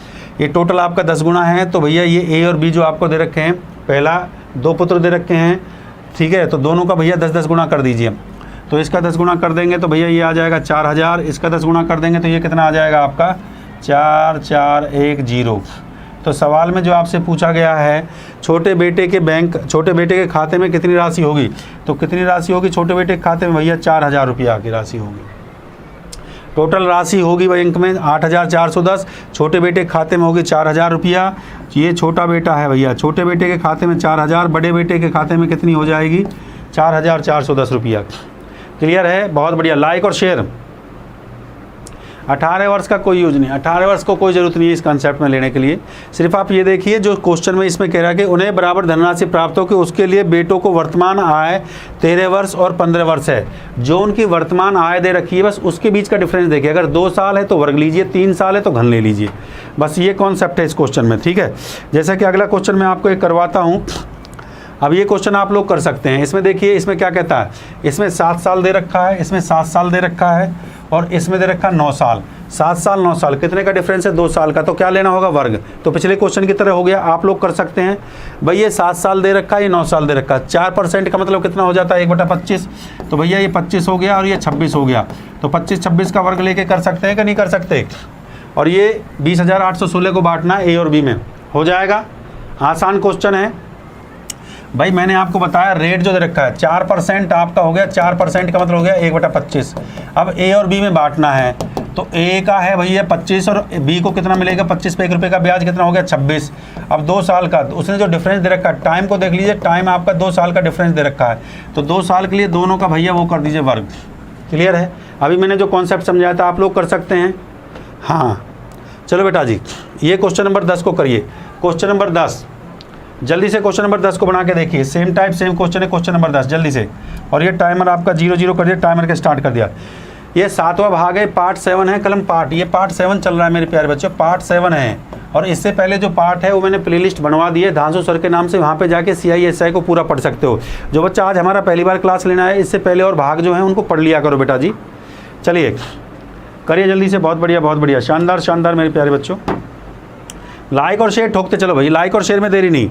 Speaker 1: ये टोटल आपका 10 गुना है, तो भैया ये ए और बी जो आपको दे रखे हैं, पहला 2 पुत्र दे रखे हैं, ठीक है, तो दोनों का भैया 10-10 गुना कर दीजिए। तो इसका 10 गुना कर देंगे तो भैया ये आ जाएगा 4000, इसका 10 गुना कर देंगे तो ये कितना आ जाएगा आपका 4410। तो सवाल में जो आपसे पूछा गया है, छोटे बेटे के खाते में कितनी राशि होगी, तो कितनी राशि होगी छोटे बेटे के खाते में भैया 4000 रुपया की राशि होगी। टोटल राशि होगी बैंक में 8410, छोटे बेटे के खाते में होगी 4000 रुपया। ये छोटा बेटा है भैया, छोटे बेटे के खाते में 4000, बड़े बेटे के खाते में कितनी हो जाएगी 4410 रुपया। क्लियर है, बहुत बढ़िया। लाइक और शेयर। 18 वर्ष का कोई यूज नहीं, 18 वर्ष को कोई ज़रूरत नहीं है इस कंसेप्ट में लेने के लिए। सिर्फ आप ये देखिए जो क्वेश्चन में इसमें कह रहा है कि उन्हें बराबर धनराशि प्राप्त हो कि उसके लिए बेटों को वर्तमान आय 13 वर्ष और 15 वर्ष है। जो उनकी वर्तमान आय दे रखी है बस उसके बीच का डिफरेंस देखिए। अगर 2 साल है तो वर्ग लीजिए, 3 साल है तो घन ले लीजिए। बस ये कॉन्सेप्ट है इस क्वेश्चन में, ठीक है। जैसा कि अगला क्वेश्चन मैं आपको एक करवाता हूँ। अब ये क्वेश्चन आप लोग कर सकते हैं। इसमें देखिए, इसमें क्या कहता है, इसमें 7 साल दे रखा है, इसमें 7 साल दे रखा है, और इसमें दे रखा है 9 साल। 7 साल 9 साल कितने का डिफरेंस है, 2 साल का। तो क्या लेना होगा, वर्ग। तो पिछले क्वेश्चन की तरह हो गया, आप लोग कर सकते हैं। भाई ये 7 साल दे रखा है, ये 9 साल दे रखा है। 4% का मतलब कितना हो जाता है, 1/25। तो भैया ये 25 हो गया और ये 26 हो गया। तो 25-26 का वर्ग लेके कर सकते हैं कि नहीं कर सकते। और ये 20,816 को बांटना है ए और बी में, हो जाएगा। आसान क्वेश्चन है। भाई मैंने आपको बताया रेट जो दे रखा है 4% आपका हो गया, 4% का मतलब हो गया 1/25। अब ए और बी में बांटना है तो ए का है भैया 25 और बी को कितना मिलेगा 25 पे 1 रुपये का ब्याज कितना हो गया 26। अब 2 साल का उसने जो डिफरेंस दे रखा है, टाइम को देख लीजिए, टाइम आपका 2 साल का डिफरेंस दे रखा है, तो 2 साल के लिए दोनों का भैया वो कर दीजिए वर्ग। क्लियर है? अभी मैंने जो कॉन्सेप्ट समझाया था आप लोग कर सकते हैं। हाँ चलो बेटा जी, ये क्वेश्चन नंबर 10 को करिए। क्वेश्चन नंबर 10 जल्दी से, क्वेश्चन नंबर 10 को बना के देखिए। सेम टाइप सेम क्वेश्चन है, क्वेश्चन नंबर 10 जल्दी से। और ये टाइमर आपका 0 कर दिया, टाइमर के स्टार्ट कर दिया। ये 7वां भाग है, पार्ट 7 है, कलम पार्ट, ये पार्ट 7 चल रहा है मेरे प्यारे बच्चों, पार्ट 7 है। और इससे पहले जो पार्ट है वो मैंने प्लेलिस्ट बनवा दी है धांसू सर के नाम से, वहाँ पे जाके CISI को पूरा पढ़ सकते हो। जो बच्चा आज हमारा पहली बार क्लास लेना है, इससे पहले और भाग जो है उनको पढ़ लिया करो बेटा जी। चलिए करिए जल्दी से, बहुत बढ़िया बहुत बढ़िया, शानदार शानदार मेरे प्यारे बच्चों। लाइक और शेयर ठोकते चलो भाई, लाइक और शेयर में देरी नहीं।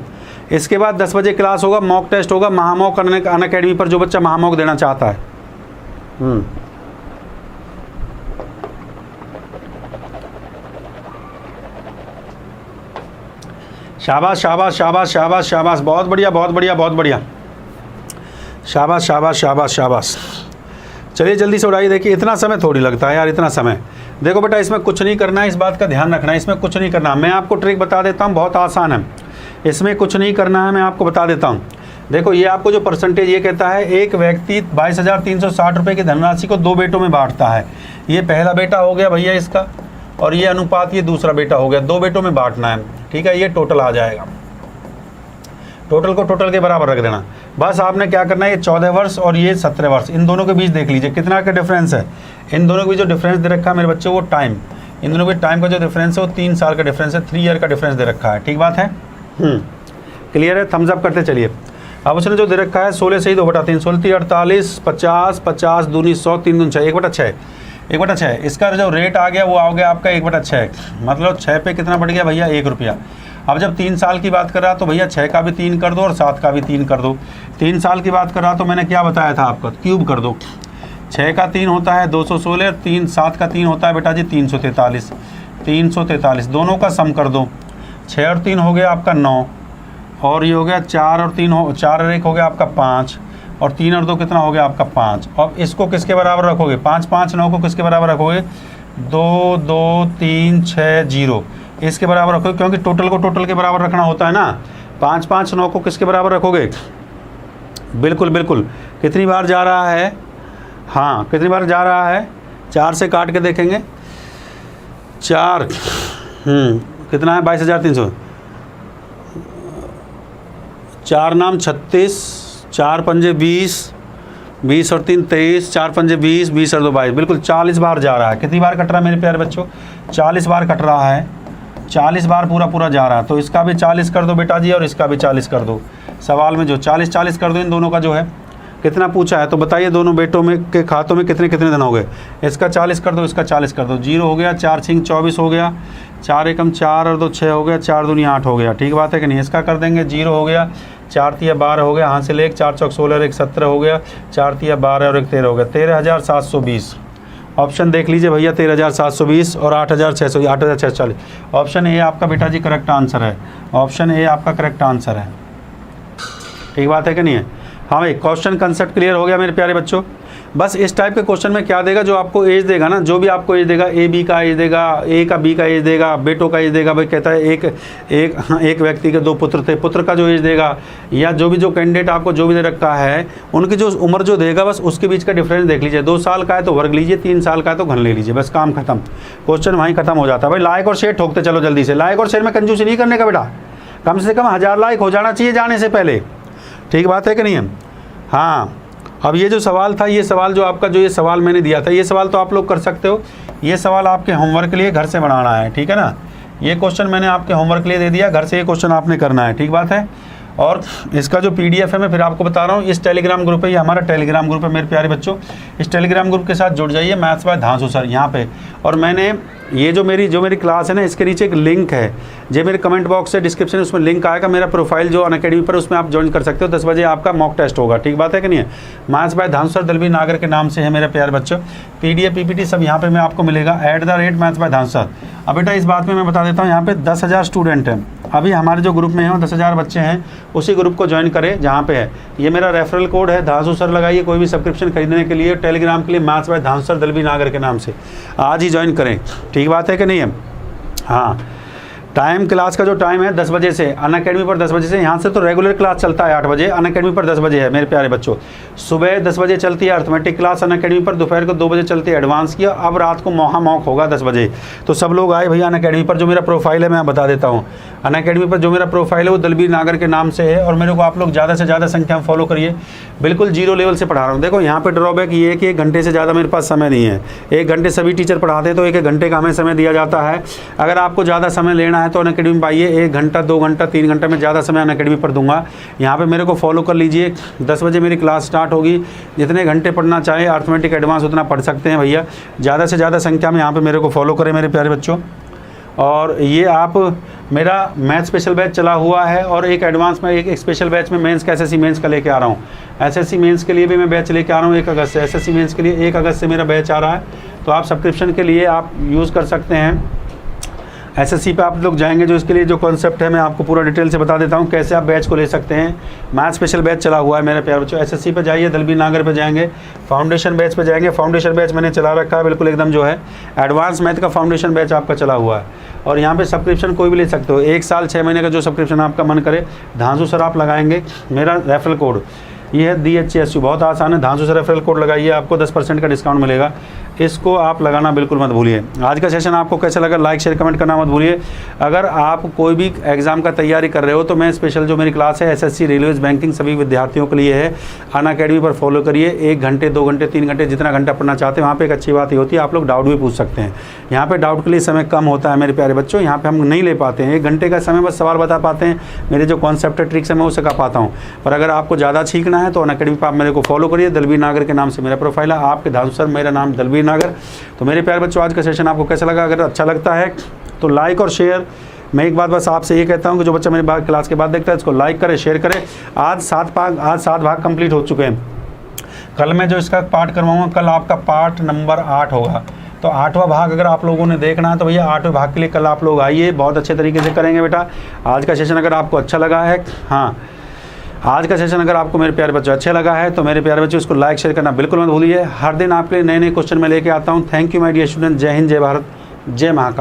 Speaker 1: इसके बाद 10 बजे क्लास होगा, मॉक टेस्ट होगा महामॉक अनअकैडमी पर, जो बच्चा महामॉक देना चाहता है। शाबाश शाबाश शाबाश शाबाश शाबाश, बहुत बढ़िया बहुत बढ़िया बहुत बढ़िया, शाबाश शाबाश शाबाश शाबाश। चलिए जल्दी से उड़ाइए। देखिए इतना समय थोड़ी लगता है यार, इतना समय। देखो बेटा इसमें कुछ नहीं करना है, इस बात का ध्यान रखना है, इसमें कुछ नहीं करना। मैं आपको ट्रिक बता देता हूँ, बहुत आसान है, इसमें कुछ नहीं करना है, मैं आपको बता देता हूँ। देखो ये आपको जो परसेंटेज ये कहता है, एक व्यक्ति 22,360 रुपये की धनराशि को 2 बेटों में बांटता है। ये पहला बेटा हो गया भैया इसका, और ये अनुपात ये दूसरा बेटा हो गया। 2 बेटों में बांटना है, ठीक है। ये टोटल आ जाएगा, टोटल को टोटल के बराबर रख देना। बस आपने क्या करना है, ये 14 वर्ष और ये 17 वर्ष, इन दोनों के बीच देख लीजिए कितना का डिफरेंस है। इन दोनों के बीच जो डिफरेंस दे रखा है मेरे बच्चों, वो टाइम, इन दोनों के टाइम का जो डिफरेंस है वो 3 साल का डिफरेंस है, 3 ईयर का डिफरेंस दे रखा है। ठीक बात है? क्लियर है? थम्स अप करते चलिए। अब उसने जो दे रखा है 16 से ही 2/3, 16 48, 50, 50 दूनी 100, 3 दूनी 6, 1/6, 1/6। इसका जो रेट आ गया वो आ गया आपका 1/6, मतलब 6 पे कितना बढ़ गया भैया 1 रुपया। अब जब 3 साल की बात कर रहा तो भैया 6 का भी 3 कर दो और 7 का भी 3 कर दो। 3 साल की बात कर रहा तो मैंने क्या बताया था आपका, क्यूब कर दो। 6 का 3 होता है 216, 7 का 3 होता है बेटा जी 343, 343 दोनों का सम कर दो। 6 और 3 हो गया आपका 9, और ये हो गया 4 और 3 हो, 4 और 1 हो गया आपका 5, और 3 और 2 कितना हो गया आपका 5। अब इसको किसके बराबर रखोगे, 5 5 9 को किसके बराबर रखोगे, 2 2 3 6 0 इसके बराबर रखोगे, क्योंकि टोटल को टोटल के बराबर रखना होता है ना। 5 5 9 को किसके बराबर रखोगे, बिल्कुल बिल्कुल। कितनी बार जा रहा है, हाँ कितनी बार जा रहा है, 4 से काट के देखेंगे, 4 कितना है 22,300, 4 नाम 36, 4 पंजे 20, 20 और 3 23, 4 पंजे 20, 20 और 2 22, बिल्कुल 40 बार जा रहा है। कितनी बार कट रहा है मेरे प्यारे बच्चों, 40 बार कट रहा है, 40 बार पूरा पूरा जा रहा है। तो इसका भी 40 कर दो बेटा जी, और इसका भी 40 कर दो। सवाल में जो 40 40 कर दो इन दोनों का जो है, कितना पूछा है तो बताइए, दोनों बेटों में के खातों में कितने कितने दिन हो गए। इसका 40 कर दो, इसका 40 कर दो, 0 हो गया, 4 6 24 हो गया, 4 एकम 4 और 2 6 हो गया, 4 दूनी 8 हो गया। ठीक बात है कि नहीं? इसका कर देंगे, 0 हो गया, 4 तिया 12 हो गया, यहाँ से ले 4 चौक 16 और 1 17 हो गया, 4 तिया 12 और 1 13 हो गया, 13,720। ऑप्शन देख लीजिए भैया, 13,720 और 8,600, 8,640। ऑप्शन ए आपका बेटा जी करेक्ट आंसर है, ऑप्शन ए आपका करेक्ट आंसर है। ठीक बात है कि नहीं है? हाँ भाई, क्वेश्चन कंसेप्ट क्लियर हो गया मेरे प्यारे बच्चों। बस इस टाइप के क्वेश्चन में क्या देगा, जो आपको एज देगा ना, जो भी आपको एज देगा, ए बी का एज देगा, ए का बी का एज देगा, बेटों का एज देगा। भाई कहता है एक व्यक्ति के 2 पुत्र थे, पुत्र का जो एज देगा, या जो कैंडिडेट आपको जो भी दे रखा है उनकी जो उम्र जो देगा, बस उसके बीच का डिफरेंस देख लीजिए। 2 साल का है तो वर्ग लीजिए, 3 साल का है तो घन ले लीजिए, बस काम खत्म, क्वेश्चन वहीं खत्म हो जाता है। भाई लाइक और शेयर ठोकते चलो जल्दी से, लाइक और शेयर में कंजूसी नहीं करने का बेटा, कम से कम 1000 लाइक हो जाना चाहिए जाने से पहले। ठीक बात है कि नहीं है? हाँ, अब ये जो सवाल था, ये सवाल जो आपका, जो ये सवाल मैंने दिया था, ये सवाल तो आप लोग कर सकते हो। ये सवाल आपके होमवर्क के लिए घर से बनाना है, ठीक है ना। ये क्वेश्चन मैंने आपके होमवर्क के लिए दे दिया, घर से ये क्वेश्चन आपने करना है। ठीक बात है? और इसका जो PDF है मैं फिर आपको बता रहा हूँ, इस टेलीग्राम ग्रुप है, ये हमारा टेलीग्राम ग्रुप है मेरे प्यारे बच्चों। इस टेलीग्राम ग्रुप के साथ जुड़ जाइए, मैथ्स बाय धांसू सर यहाँ पे। और मैंने ये जो मेरी क्लास है ना, इसके नीचे एक लिंक है, जो मेरे कमेंट बॉक्स से डिस्क्रिप्शन उसमें लिंक आएगा, मेरा प्रोफाइल जो अनअकैडमी पर, उसमें आप ज्वाइन कर सकते हो। 10 बजे आपका मॉक टेस्ट होगा। ठीक बात है कि नहीं है? Maths by Dhansu sir Dalvi नागर के नाम से है मेरे प्यारे बच्चों। PDF PPT सब यहाँ पे मैं आपको मिलेगा, @मैथ्स बाय धांसू सर। अब बेटा इस बात में मैं बता देता हूँ, यहाँ पे 10,000 स्टूडेंट हैं। अभी हमारे जो ग्रुप में हैं 10,000 बच्चे हैं, उसी ग्रुप को ज्वाइन करें जहाँ पे है। ये मेरा रेफरल कोड है, धांसू सर लगाइए कोई भी सब्सक्रिप्शन खरीदने के लिए। टेलीग्राम के लिए maths by Dhansu sir Dalvi नागर के नाम से आज ही ज्वाइन करें, ठीक बात है कि नहीं है। हाँ, टाइम क्लास का जो टाइम है 10 बजे से, अनअकैडमी पर 10 बजे से। यहाँ से तो रेगुलर क्लास चलता है 8 बजे, अनअकैडमी पर 10 बजे है मेरे प्यारे बच्चों। सुबह 10 बजे चलती है अर्थमेटिक क्लास अनअकैडमी पर, दोपहर को 2 बजे चलती है एडवांस की, अब रात को मॉक होगा 10 बजे। तो सब लोग आए भैया अनअकैडमी पर। जो मेरा प्रोफाइल है मैं बता देता हूँ, अनअकैडमी पर जो मेरा प्रोफाइल है वो दलबीर नागर के नाम से है, और मेरे को आप लोग ज़्यादा से ज़्यादा संख्या में फॉलो करिए। बिल्कुल जीरो लेवल से पढ़ा रहा हूँ। देखो यहाँ पे ड्रॉबैक ये है कि 1 घंटे से ज़्यादा मेरे पास समय नहीं है। 1 घंटे सभी टीचर पढ़ाते हैं तो 1 घंटे का हमें समय दिया जाता है। अगर आपको ज़्यादा समय लेना है तो अनअकैडमी में आइए, 1 घंटा 2 घंटा 3 घंटा में ज़्यादा समय अनअकैडमी पर दूंगा। यहाँ पे मेरे को फॉलो कर लीजिए। 10 बजे मेरी क्लास स्टार्ट होगी। जितने घंटे पढ़ना चाहे अर्थमेटिक एडवांस उतना पढ़ सकते हैं भैया। ज़्यादा से ज़्यादा संख्या में यहाँ पे मेरे को फॉलो करें मेरे प्यारे बच्चों। और ये आप मेरा मैथ स्पेशल बैच चला हुआ है, और एक एडवांस में एक स्पेशल बैच में मेंस का एसएससी मेंस का लेके आ रहा हूँ। एसएससी मेंस के लिए भी मैं बैच लेके आ रहा हूँ 1 अगस्त से। एसएससी मेंस के लिए 1 अगस्त से मेरा बैच आ रहा है, तो आप सब्सक्रिप्शन के लिए आप यूज़ कर सकते हैं। एसएससी पे आप लोग जाएंगे, जो इसके लिए जो कॉन्सेप्ट है मैं आपको पूरा डिटेल से बता देता हूँ कैसे आप बैच को ले सकते हैं। मैथ स्पेशल बैच चला हुआ है मेरे प्यारे बच्चों। एसएससी पे जाइए, दलबीर नागर पे जाएंगे, फाउंडेशन बैच पे जाएंगे। फाउंडेशन बैच मैंने चला रखा है बिल्कुल एकदम जो है एडवांस मैथ का फाउंडेशन बैच आपका चला हुआ है। और यहाँ पे सब्सक्रिप्शन कोई भी ले सकते हो, 1 साल 6 महीने का जो सब्सक्रिप्शन आपका मन करे। धांसू सर आप लगाएंगे, मेरा रेफरल कोड ये है DHSU, बहुत आसान है। धांसू सर रेफरल कोड लगाइए, आपको 10% का डिस्काउंट मिलेगा। इसको आप लगाना बिल्कुल मत भूलिए। आज का सेशन आपको कैसा लगा, लाइक शेयर कमेंट करना मत भूलिए। अगर आप कोई भी एग्ज़ाम का तैयारी कर रहे हो तो मैं स्पेशल जो मेरी क्लास है SSC रेलवेज बैंकिंग सभी विद्यार्थियों के लिए है, अनअकैडमी पर फॉलो करिए। 1 घंटे 2 घंटे 3 घंटे जितना घंटा पढ़ना चाहते हैं। वहाँ पर एक अच्छी बात ये होती है आप लोग डाउट भी पूछ सकते हैं। यहाँ पर डाउट के लिए समय कम होता है मेरे प्यारे बच्चों। यहाँ पर हम नहीं ले पाते हैं 1 घंटे का समय, बस सवाल बता पाते हैं। मेरे जो कॉन्सेप्ट है ट्रिक्स है मैं वो सिखा पाता हूँ। पर अगर आपको ज़्यादा सीखना है तो अनअकैडमी पर आप मेरे को फॉलो करिए। दलबीर नागर के नाम से मेरा प्रोफाइल है। आपके धांसू सर, मेरा नाम दलबीर नागर। तो मेरे प्यारे बच्चों आज का सेशन आपको कैसा लगा? अगर अच्छा लगता है तो लाइक और शेयर। मैं एक बात बस आपसे ये कहता हूँ कि जो बच्चा मेरे क्लास के बाद देखता है इसको लाइक करे, शेयर करे। आज 7 भाग कंप्लीट हो चुके हैं। कल मैं जो इसका पार्ट करवाऊँगा, कल आपका पार्ट नंबर 8 होगा। तो 8वां भाग अगर आप लोगों ने देखना है तो भैया 8वें भाग के लिए कल आप लोग आइए, बहुत अच्छे तरीके से करेंगे बेटा। आज का सेशन अगर आपको अच्छा लगा है, हाँ आज का सेशन अगर आपको मेरे प्यारे बच्चों अच्छा लगा है तो मेरे प्यारे बच्चों इसको लाइक शेयर करना बिल्कुल मत भूलिए। हर दिन आपके लिए नए नए क्वेश्चन में लेके आता हूँ। Thank you my dear student. जय हिंद, जय भारत, जय महाकाल।